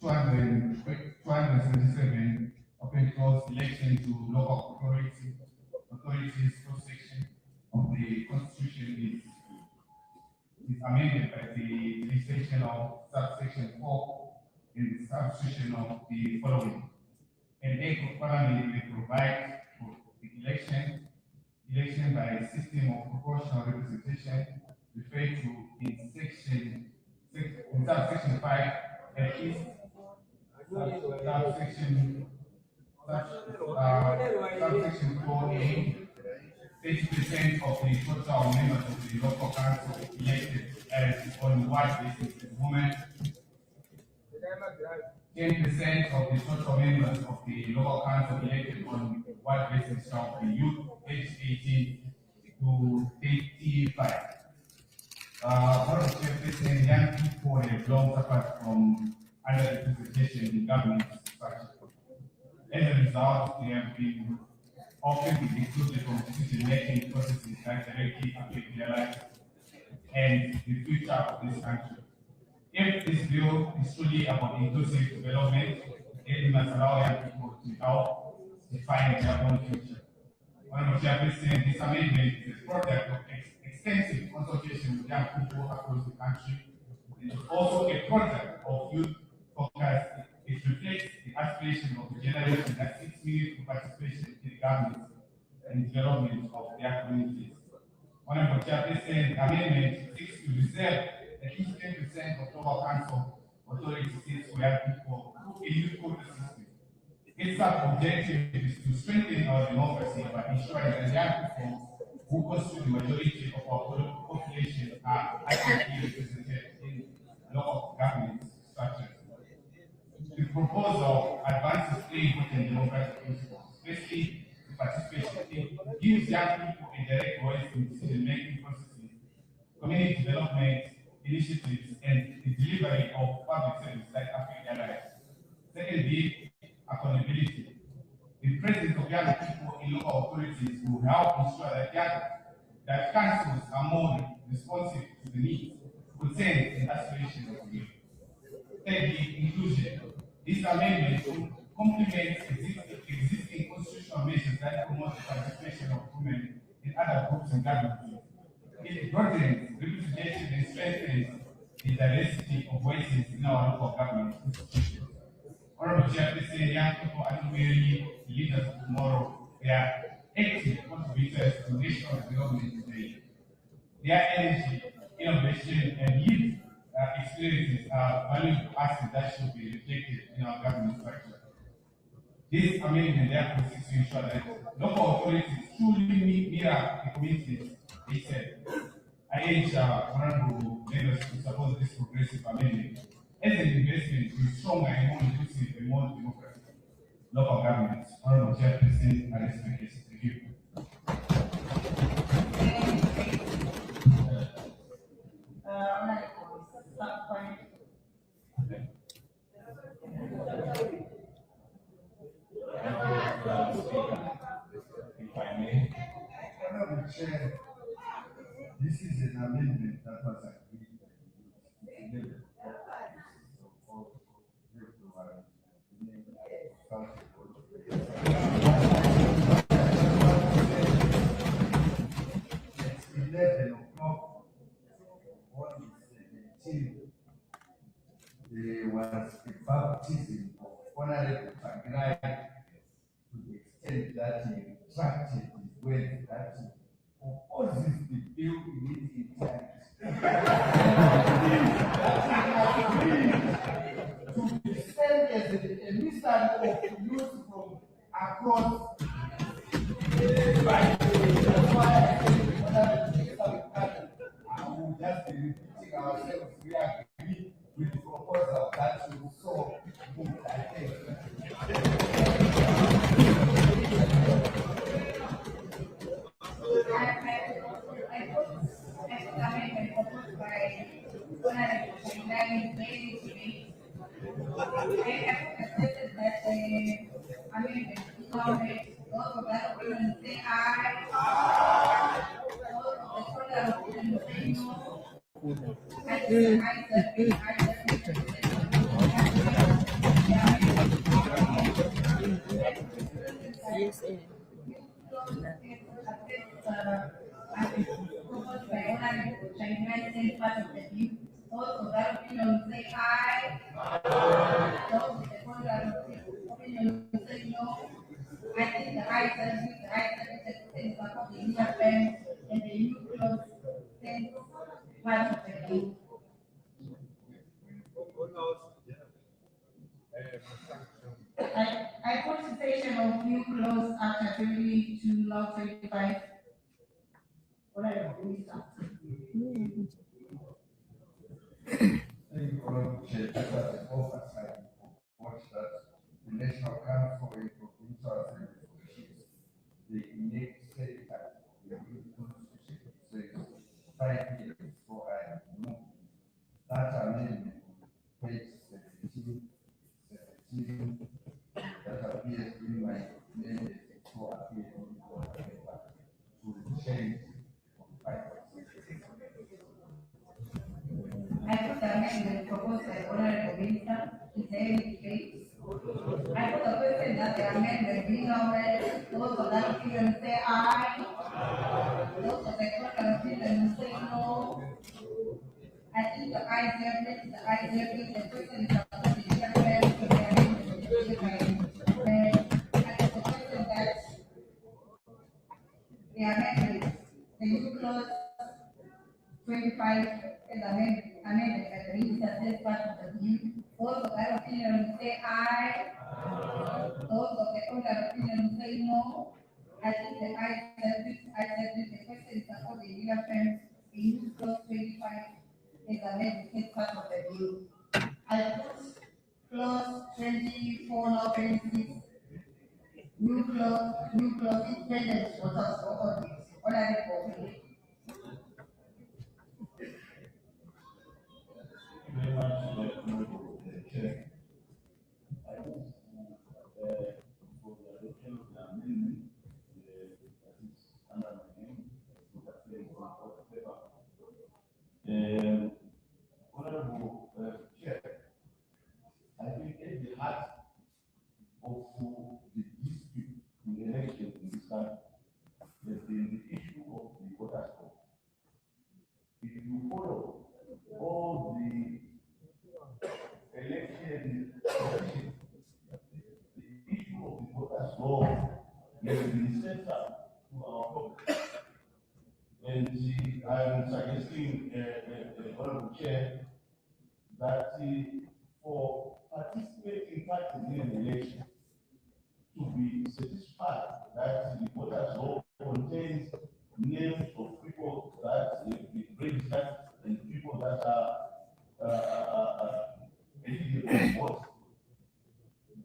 277 open clause election to local authorities section of the Constitution is amended by the legislation of subsection 4 in the subsection of the following. An act of parliament may provide for the election by a system of proportional representation referred to in subsection 5 at least subsection 4A, 30% of the total members of the local council elected as on white basis is women, 10% of the total members of the local council elected on white basis shall be youth aged 18 to 85. One of the Chairperson, young people have long suffered from underrepresentation in government structure. As a result, they have been often excluded from decision-making processes that directly affect their lives and the future of this country. If this bill is truly about inclusive development, then we must allow young people to help define their own future. Honorable Chairperson, this amendment is a product of extensive consultation with young people across the country. It is also a product of youth focus. It reflects the aspiration of the generation that seeks meaningful participation in the government and development of their communities. Honorable Chairperson, the amendment seeks to reserve at least 10% of local council authority seats for young people in youth quota system. Its objective is to strengthen our democracy by ensuring that young people who constitute the majority of our population are adequately represented in local government structures. The proposal advances three important democratic principles. Firstly, participation gives young people a direct voice in decision-making processes, community development initiatives, and the delivery of public services that affect their lives. Secondly, accountability. The presence of young people in local authorities will help ensure that councils are more responsive to the needs, concerns, and aspirations of the youth. Thirdly, inclusion. This amendment complements existing constitutional measures that promote the participation of women and other groups in government. It broadens representation and strengthens the diversity of voices in our local government institutions. Honorable Chairperson, young people are not merely leaders of tomorrow, they are active contributors to national development today. Their energy, innovation, and youth experiences are valuable assets that should be reflected in our government structure. This amendment therefore seeks to ensure that local authorities truly mirror the communities they serve. I urge honorable members to support this progressive amendment as an investment in stronger and more inclusive and more democratic local governments. Honorable Chairperson, I respect this. Thank you. If I may, Honorable Chair, this is an amendment that was agreed by the It's 11 o'clock on the 17th. There was a baptism of Honorable Bagrai to the extent that he retracted his word that he opposes the bill in its to be sent as a emissary of youth from across the now made. Those of that opinion say aye. Those of the contrary opinion say no. I think the ayes have it, ayes have it. Proposed by Honorable Chairman, same part of the bill. Those of that opinion say aye. Those of the contrary opinion say no. I think the ayes have it, the ayes have it, the part of the interference and the new clause, same part of the bill. I put cessation of new clause after 22 law 25. Honorable Minister. Oversight what that the National Council for Provincial Assembly for Chiefs, the innate secretary, the Constitution says 5 years. So I move that amendment, page 17, that appears in my name, so appears on the paper to change from 5 years. I put the amendment proposed by Honorable Minister. Is there any debate? I put the question that the amendment being now read, those of that opinion say aye. Those of the contrary opinion say no. I think the ayes have it, the ayes have it, the question is about the interference with the amendment. I put the question that the amendment, the new clause 25 is amended by the minister as part of the bill. Those of that opinion say aye. Those of the contrary opinion say no. I think the ayes have it, the question is about the interference. The new clause 25 is amended as part of the bill. I put clause 24 now 26. New clause independent voters for audit. Honorable Very much, Chair. I move for the adoption of the amendment that is under my name, so that there is a paper. Honorable Chair, I think at the heart of the dispute in the election in this country has been the issue of the voters' roll. If you follow all the election, the issue of the voters' roll has been central to our problem. And I'm suggesting, Honorable Chair, that for participating parties in an election to be satisfied that the voters' roll contains names of people that have been registered and people that are eligible to vote,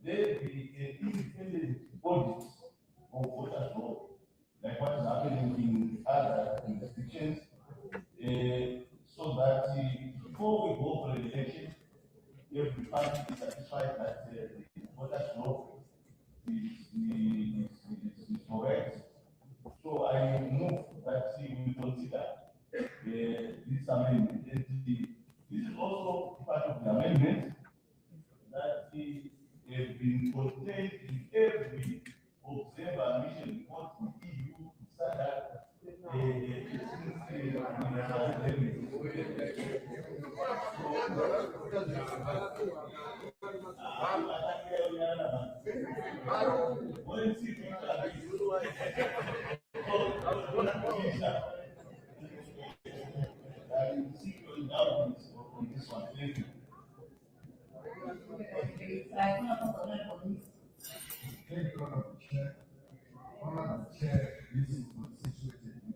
there be an independent audit of voters' roll, like what is happening in other jurisdictions, so that before we go for an election, every party is satisfied that the voters' roll is correct. So I move that we consider this amendment. And this is also part of the amendment that has been contained in every observer mission report to EU standard. Thank you. Honorable Chair, this is not situated in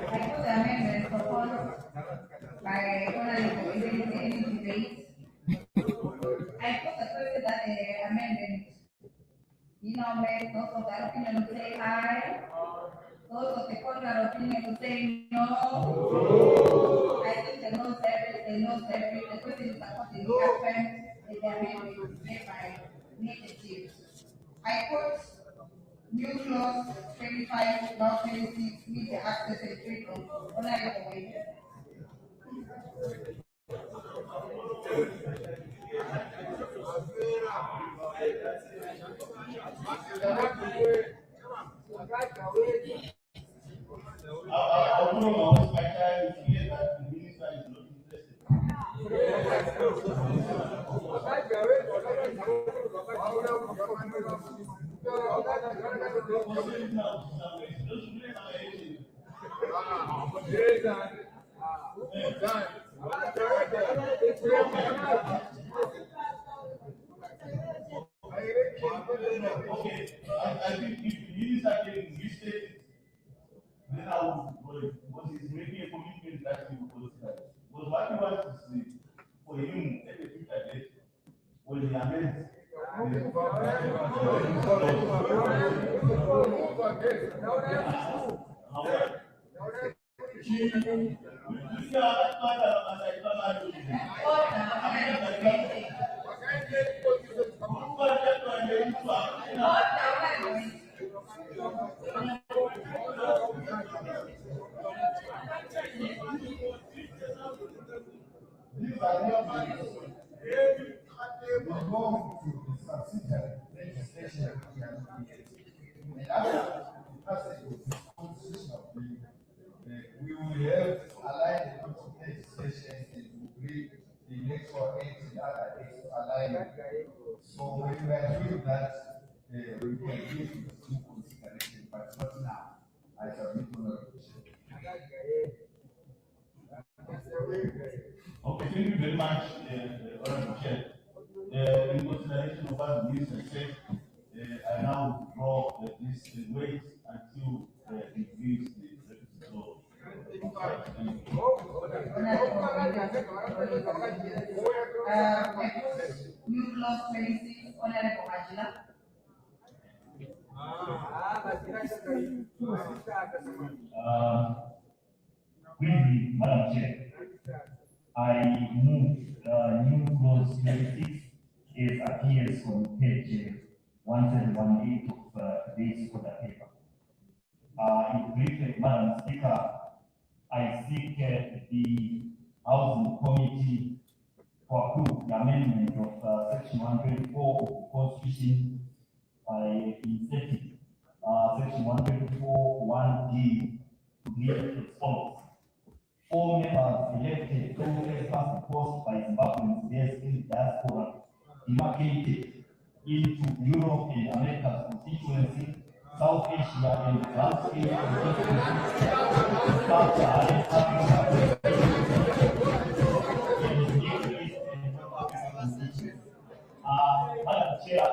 I put the amendment proposed by Honorable any debate. I put the question that the amendment, made, those of that opinion will say aye. Those of the contrary opinion will say no. I think the noes have it, the they know that the person is supporting the affirmed and the amendment is thereby negative. I put new clause 25, now 26, media access and freedom. Honorable Wade. Our most my child is here that the minister is not Okay, I think if the minister can restate it, then I will go because he's making a commitment that he will consider. Because what he wants to see for him at the future date when he amends. These are not belong to the subsidiary legislation of the and after the passage of the constitutional bill, we will have aligned the legislation and we the electoral acts and other acts aligned. So when we are doing that, we can give it due consideration, but not now. I submit on the Okay, thank you very much, Honorable Chair. In consideration of what the minister said, I now draw this wait until it gives the so. New clause 26, Honorable Angela. Briefly, Madam Chair, I move new clause 26 as appears on page 1718 of today's order paper. In brief, Madam Speaker, I seek the Housing Committee to approve the amendment of Section 124 of the Constitution by inserting Section 124 1D to read as follows. All members elected through a past post by Zimabwe'S based in diaspora demarcated into Europe and America's constituency, South Asia and Transpacific Madam Chair,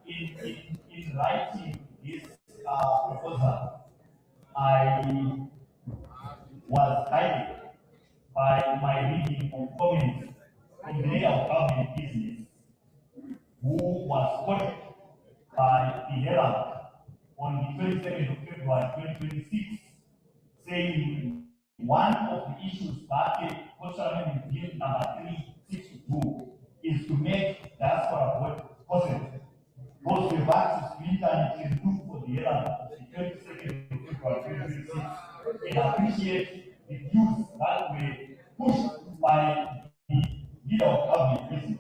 in writing this proposal, I was guided by my reading of comments from the Mayor of Government Business, who was quoted by the Herald on the 27th of February 2026, saying one of the issues that the Constitutional Bill number 362 is to make diaspora vote possible. Those who have access to internet can look for the Herald of the 22nd of February 2026 and appreciate the views that were pushed by the leader of government business.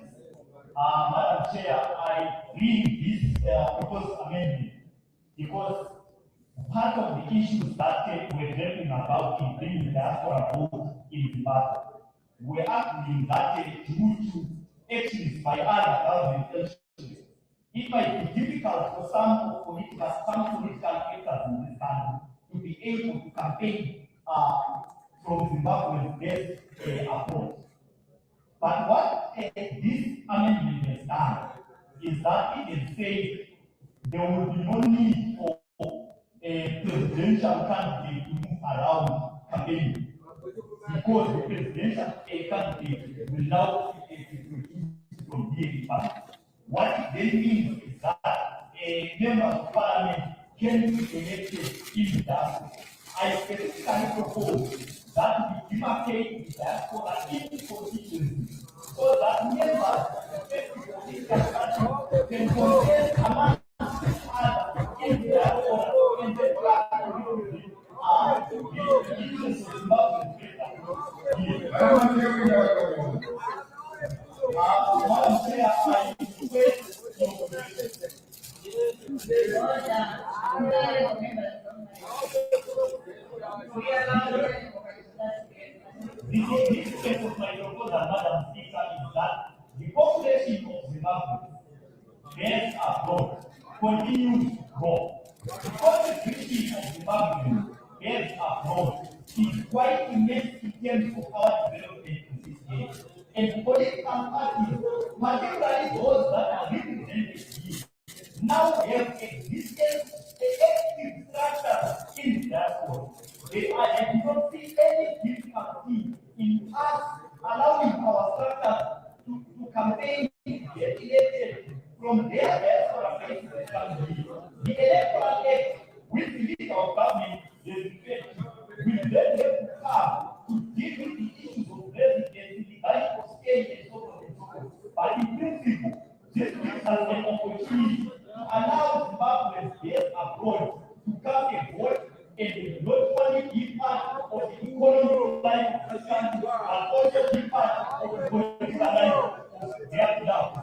Madam Chair, I read this proposed amendment because part of the issues that we're talking about in bringing the diaspora vote in Zimbabwe, we're arguing that due to actions by other government entities, it might be difficult for some political actors in this country to be able to campaign from Zimbabwe's best approach. But what this amendment has done is that it has said there will be no need for a presidential candidate to move around campaigning because the presidential candidate will now be from being party. What it then means is that a member of parliament can be elected in that. I specifically propose that we demarcate the diaspora in constituencies so that members of the political party can compare among each other in the diaspora and the This case of my proposal, Madam Speaker, is that the population of Zimbabwe based abroad continues to grow. The contribution of Zimbabwe based abroad is quite immense in terms of our development in this case. And political parties, particularly those that are represented here, now have existed active structure in the diaspora. I do not see any difficulty in us allowing our structures to campaign, get elected from their diaspora base to the country. The Electoral Act, which the legal government has effect, will then have to come to deal with the issues of residency, legality of staying, and so on and so forth. But in principle, this gives us an opportunity to allow Zimbabweans based abroad to come and vote and not only be part of the economic life of the country, but also be part of the political life of their Zimbabwe.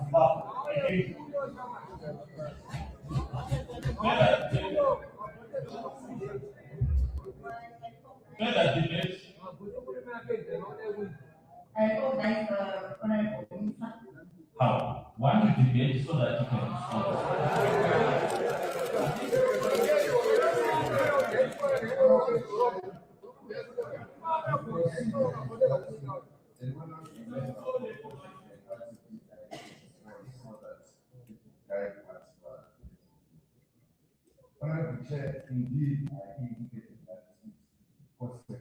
Further debate. How? Want to debate so that you can Honorable Chair, indeed, I indicated that it's possible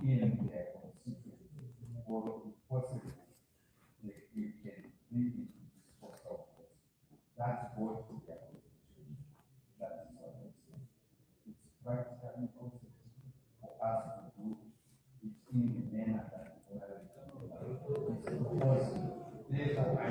in their constituency, or possibly we can leave it for support. That's what we are constitution. That is what I'm saying. It's practically possible for us to do it in the manner that we are possible. Therefore, I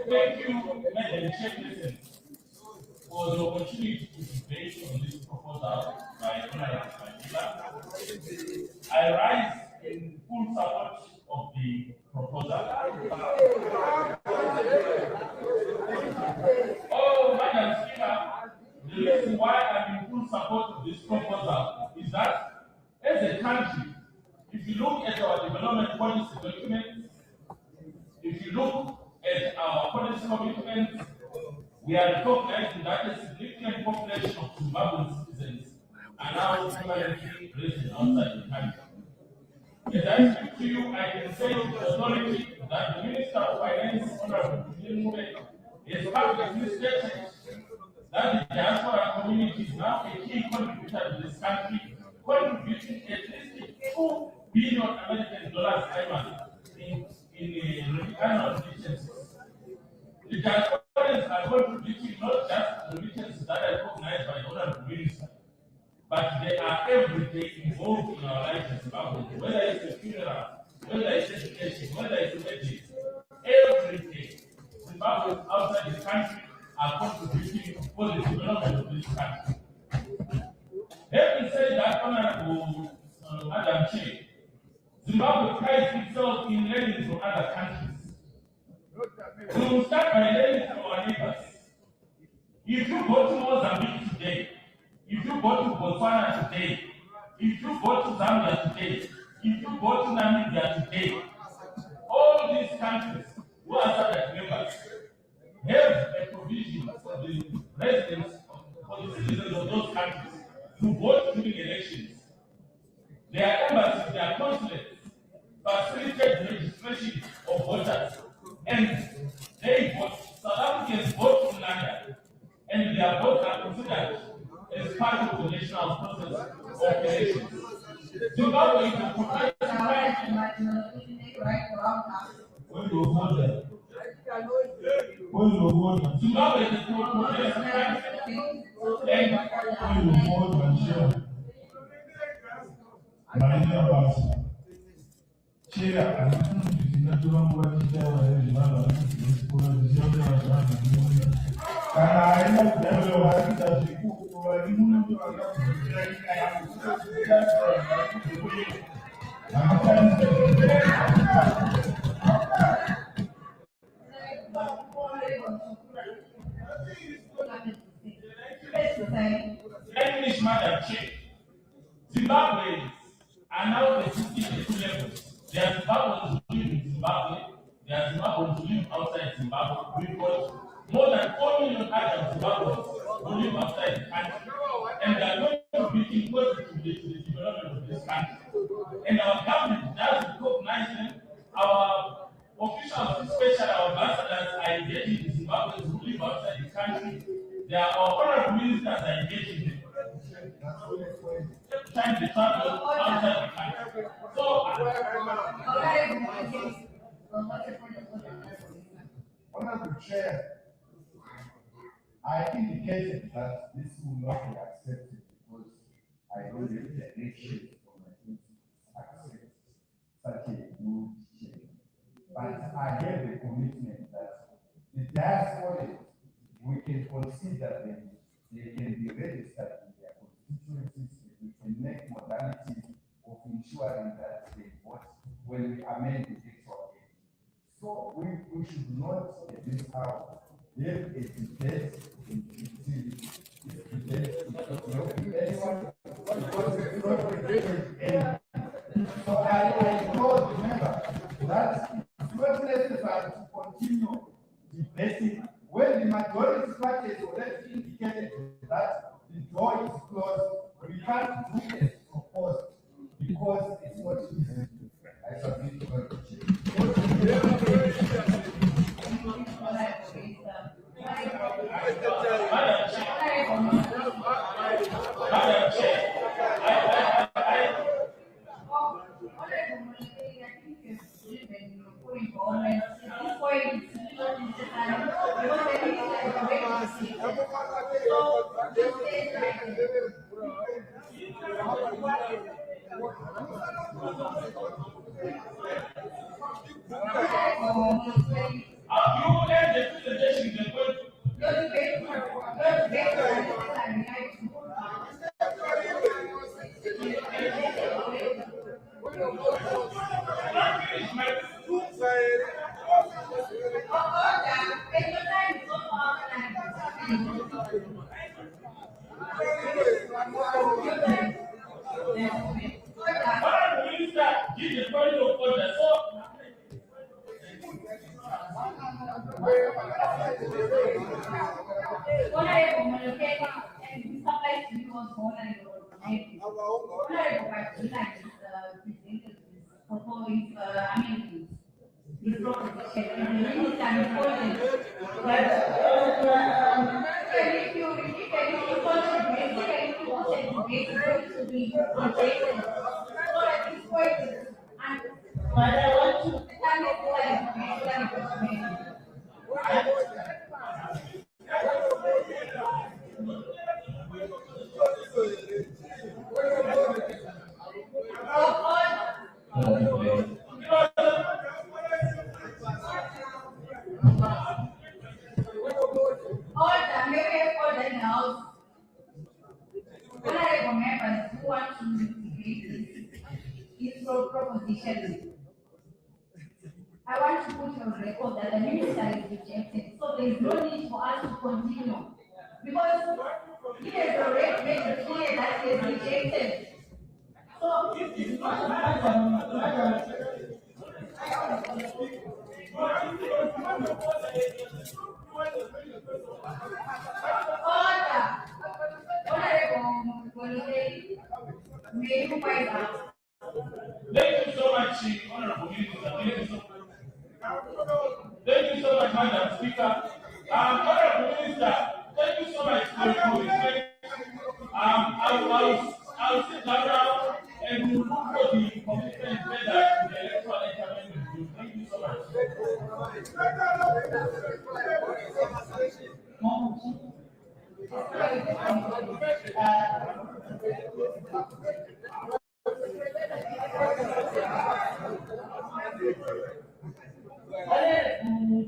Thank you, Madam Chairperson, for the opportunity to debate on this proposal by Honorable Mandela. I rise in full support of the proposal. Oh, Madam Speaker, the reason why I'm in full support of this proposal is that as a country, if you look at our development policy documents, if you look at our policy commitments, we are recognizing that a significant population of Zimbabwean citizens are now permanently resident outside the country. As I speak to you, I can say with authority that the Minister of Finance, Honorable Zimabwe'S, has publicly stated that the diaspora community is now a key contributor to this country, contributing at least $2 billion annually in annual remittances. The diasporans are contributing not just remittances that are recognized by the Honorable Minister, but they are every day involved in our lives in Zimbabwe, whether it's a funeral, whether it's education, whether it's weddings. Every day, Zimbabweans outside the country are contributing for the development of this country. Having said that, Honorable Madam Chair, Zimbabwe prides itself in learning from other countries. We will start by learning from our neighbors. If you go to Mozambique today, if you go to Botswana today, if you go to Zambia today, if you go to Namibia today, all these countries who are SADC members have a provision for the residents, for the citizens of those countries to vote during elections. Their embassies, their consulates facilitate the registration of voters, and they vote. South Africans vote in London, and their votes are considered as part of the national process of of order. Point of order. Zimbabwe is a progressive country. And point of order, Chair. Marina Basi. Chair, I don't know if you know what to tell Finish, Madam Chair. Zimabwe'S are now existing at 2 levels. There are Zimbabweans who live in Zimbabwe, there are Zimbabweans who live outside Zimbabwe. We've got more than 4 million Adam Zimbabweans who live outside the country. And they are going to be important to the development of this country. And our government does recognize them. Our officials, especially our ambassadors, are engaging the Zimbabweans who live outside the country. There are our honorable ministers are engaging them. Trying to travel outside the country. So, Honorable Chair, I indicated that this will not be accepted because I don't believe the nation for my accept such a good change. But I have the commitment that the diaspora, we can consider them, they can be registered in their constituencies, we can make modalities of ensuring that they vote when we amend the electoral act. So we should not at this hour have a debate until this debate is not anyone. So I told remember that it's not necessary to continue debating when the majority party has already indicated that the door is closed. We can't do as proposed because it's not easy. I submit to the I want to put on record that the minister is rejected, so there is no need for us to continue. Because he has already made it clear that he is rejected. So, Thank you so much, Honorable Minister. Thank you so much, Madam Speaker. Honorable Minister, thank you so much for your respect. I'll sit down now and look for the commitment better to the electoral amendment. Thank you so much.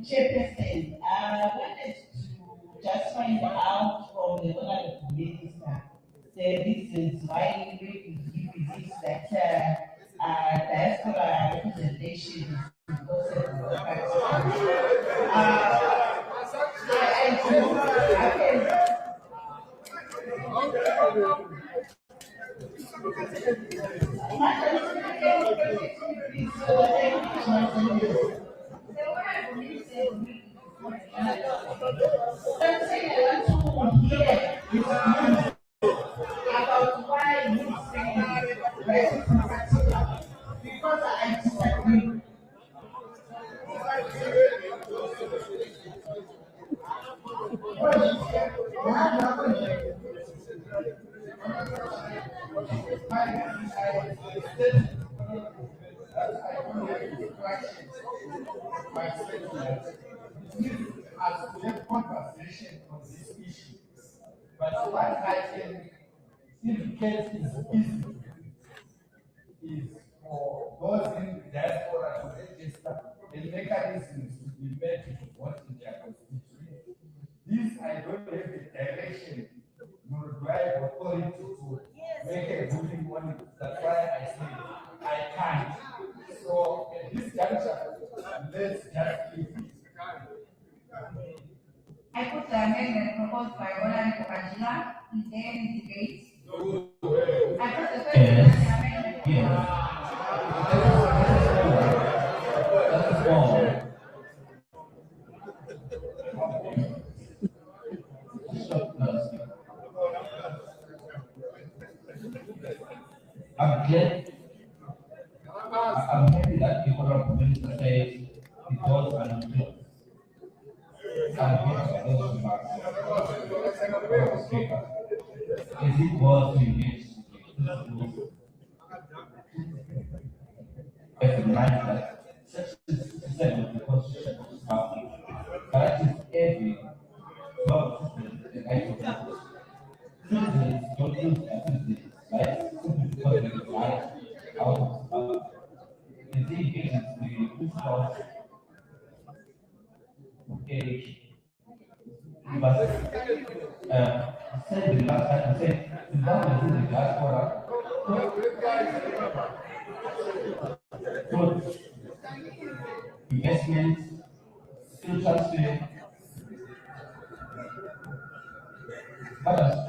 Chairperson, I wanted to just find out from the Honorable Minister the reasons why he believes that diaspora representation is impossible. About why he's saying because I disagree. As we have conversation on this issue, but what I can indicate is for those in the diaspora to register the mechanisms to be made to vote in their constitution. This I don't have the direction nor do I have authority to make a ruling on it. That's why I say I can't. So at this juncture, let's just leave it. I put the amendment proposed by Honorable Kajila. Is there any debate? I put the first amendment. I'm glad. I'm happy that the Honorable Minister said it was unclear. I'm happy for those remarks. As it was to engage as a right that Section 67 of the Constitution of Zimbabwe guarantees every citizen the right of vote. Citizens don't lose their citizens' rights simply because they reside out of Zimbabwe. And they engage the principles of age. You must said the last time I said Zimbabwe is in the diaspora. Good investments, skill transfer. What else?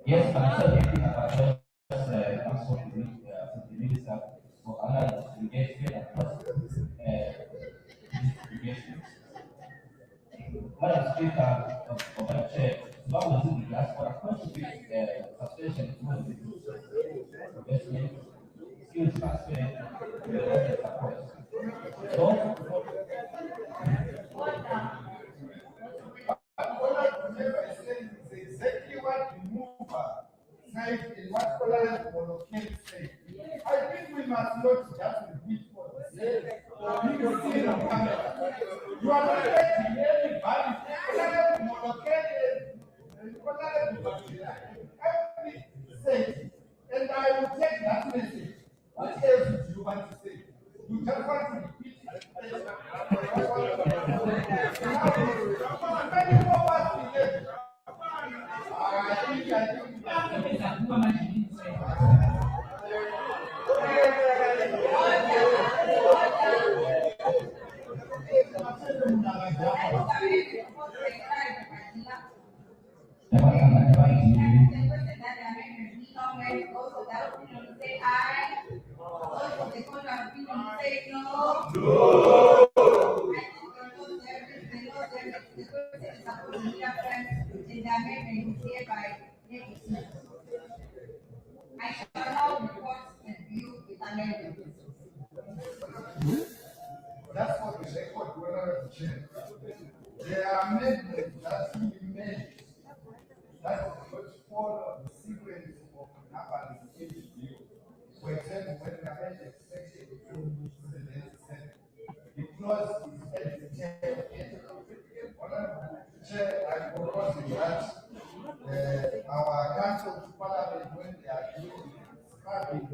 Yes, I'm so happy about just ask for the minister for allowing engagement across engagement. Madam Speaker of the Chair, Zimbabwe is in the diaspora contribute substantially towards the investment, skills transfer, and support. So, Exactly what the mover said and what Honorable Molokel said. I think we must not just repeat for the sake of being seen on camera. You are not getting anybody. Honorable Molokel and Honorable Bashir, every said, and I will take that message. What else do you want to say? You just want to repeat it. Many more words to get. I shall now report and view with amendments. Chair, there are amendments that we made that would follow the sequence of numbers in each view. For example, when we amended section 277, the clause is at the tail end. Chair, I propose that our council to parliament, when they are doing scrubbing,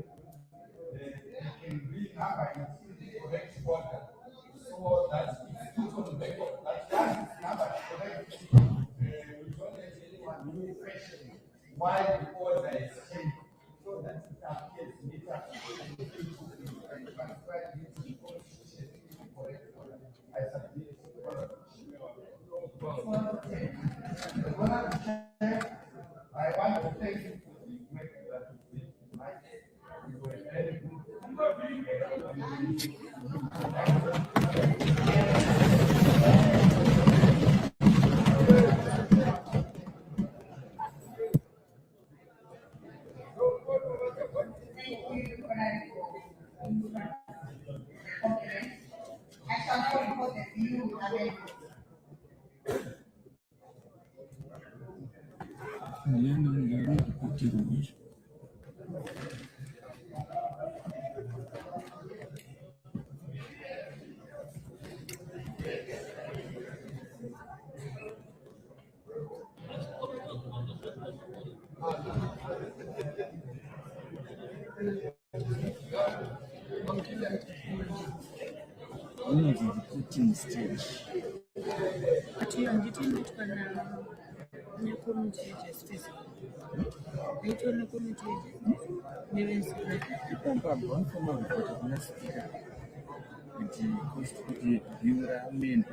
they can renumber it in the correct order, so that it's put on record that once it's numbered correctly, we don't have anyone who question why the order is changed, so that it appears later and transcribed into the constitution in the correct order. I submit I want to thank you for the work that you did tonight. You were very good. I shall now report the view with amendments. Reporting stage. But you are getting it for now. The committee justice. They told the committee. One form of report speaker. The viewer with amendments.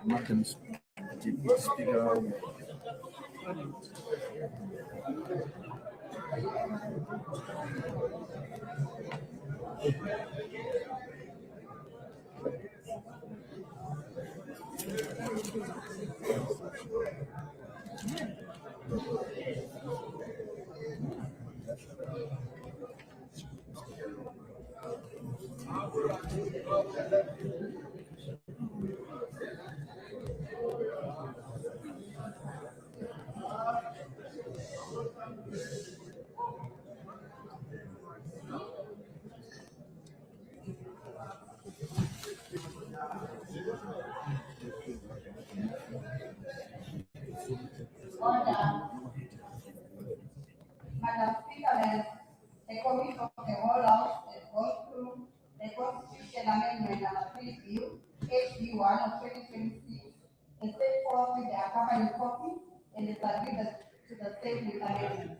Madam Speaker. Madam Speaker, the committee of the whole house has gone through the Constitution Amendment number 3 bill, HB1 of 2026, and set forth with the accompanying copy and is agreed to the same with amendment.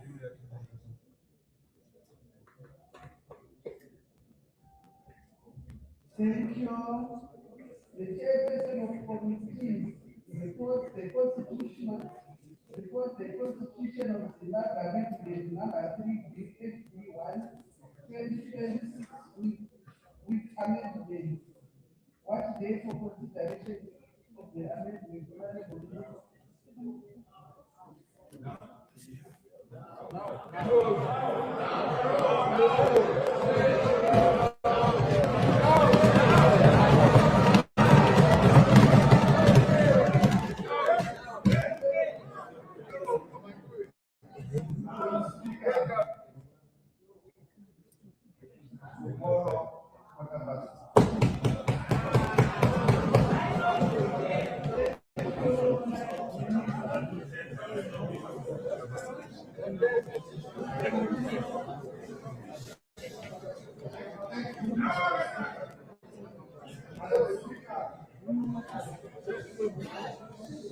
Thank you. The chairperson of committee reports the constitution of Zimbabwe amendment number 3 HB1 2026 with amendment. What day for consideration of the amendment?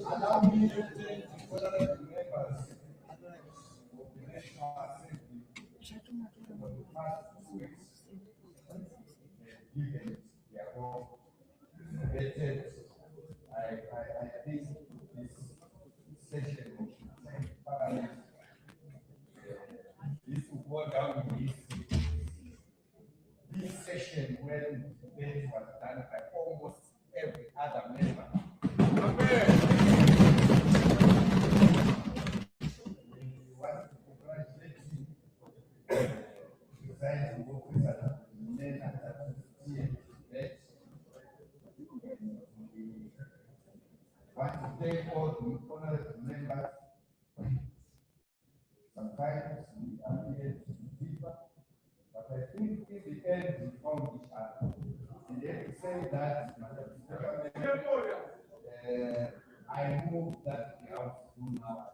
Allow me to thank the members of the National Assembly for the past 2 weeks. Given their role, vetted, I think this session of Parliament, this will go down in this session when debate was done by almost every other member. We want to congratulate you. trying to see and deeper. But I think in the end, we found each other. And then say that, Madam Speaker, I move that the House do now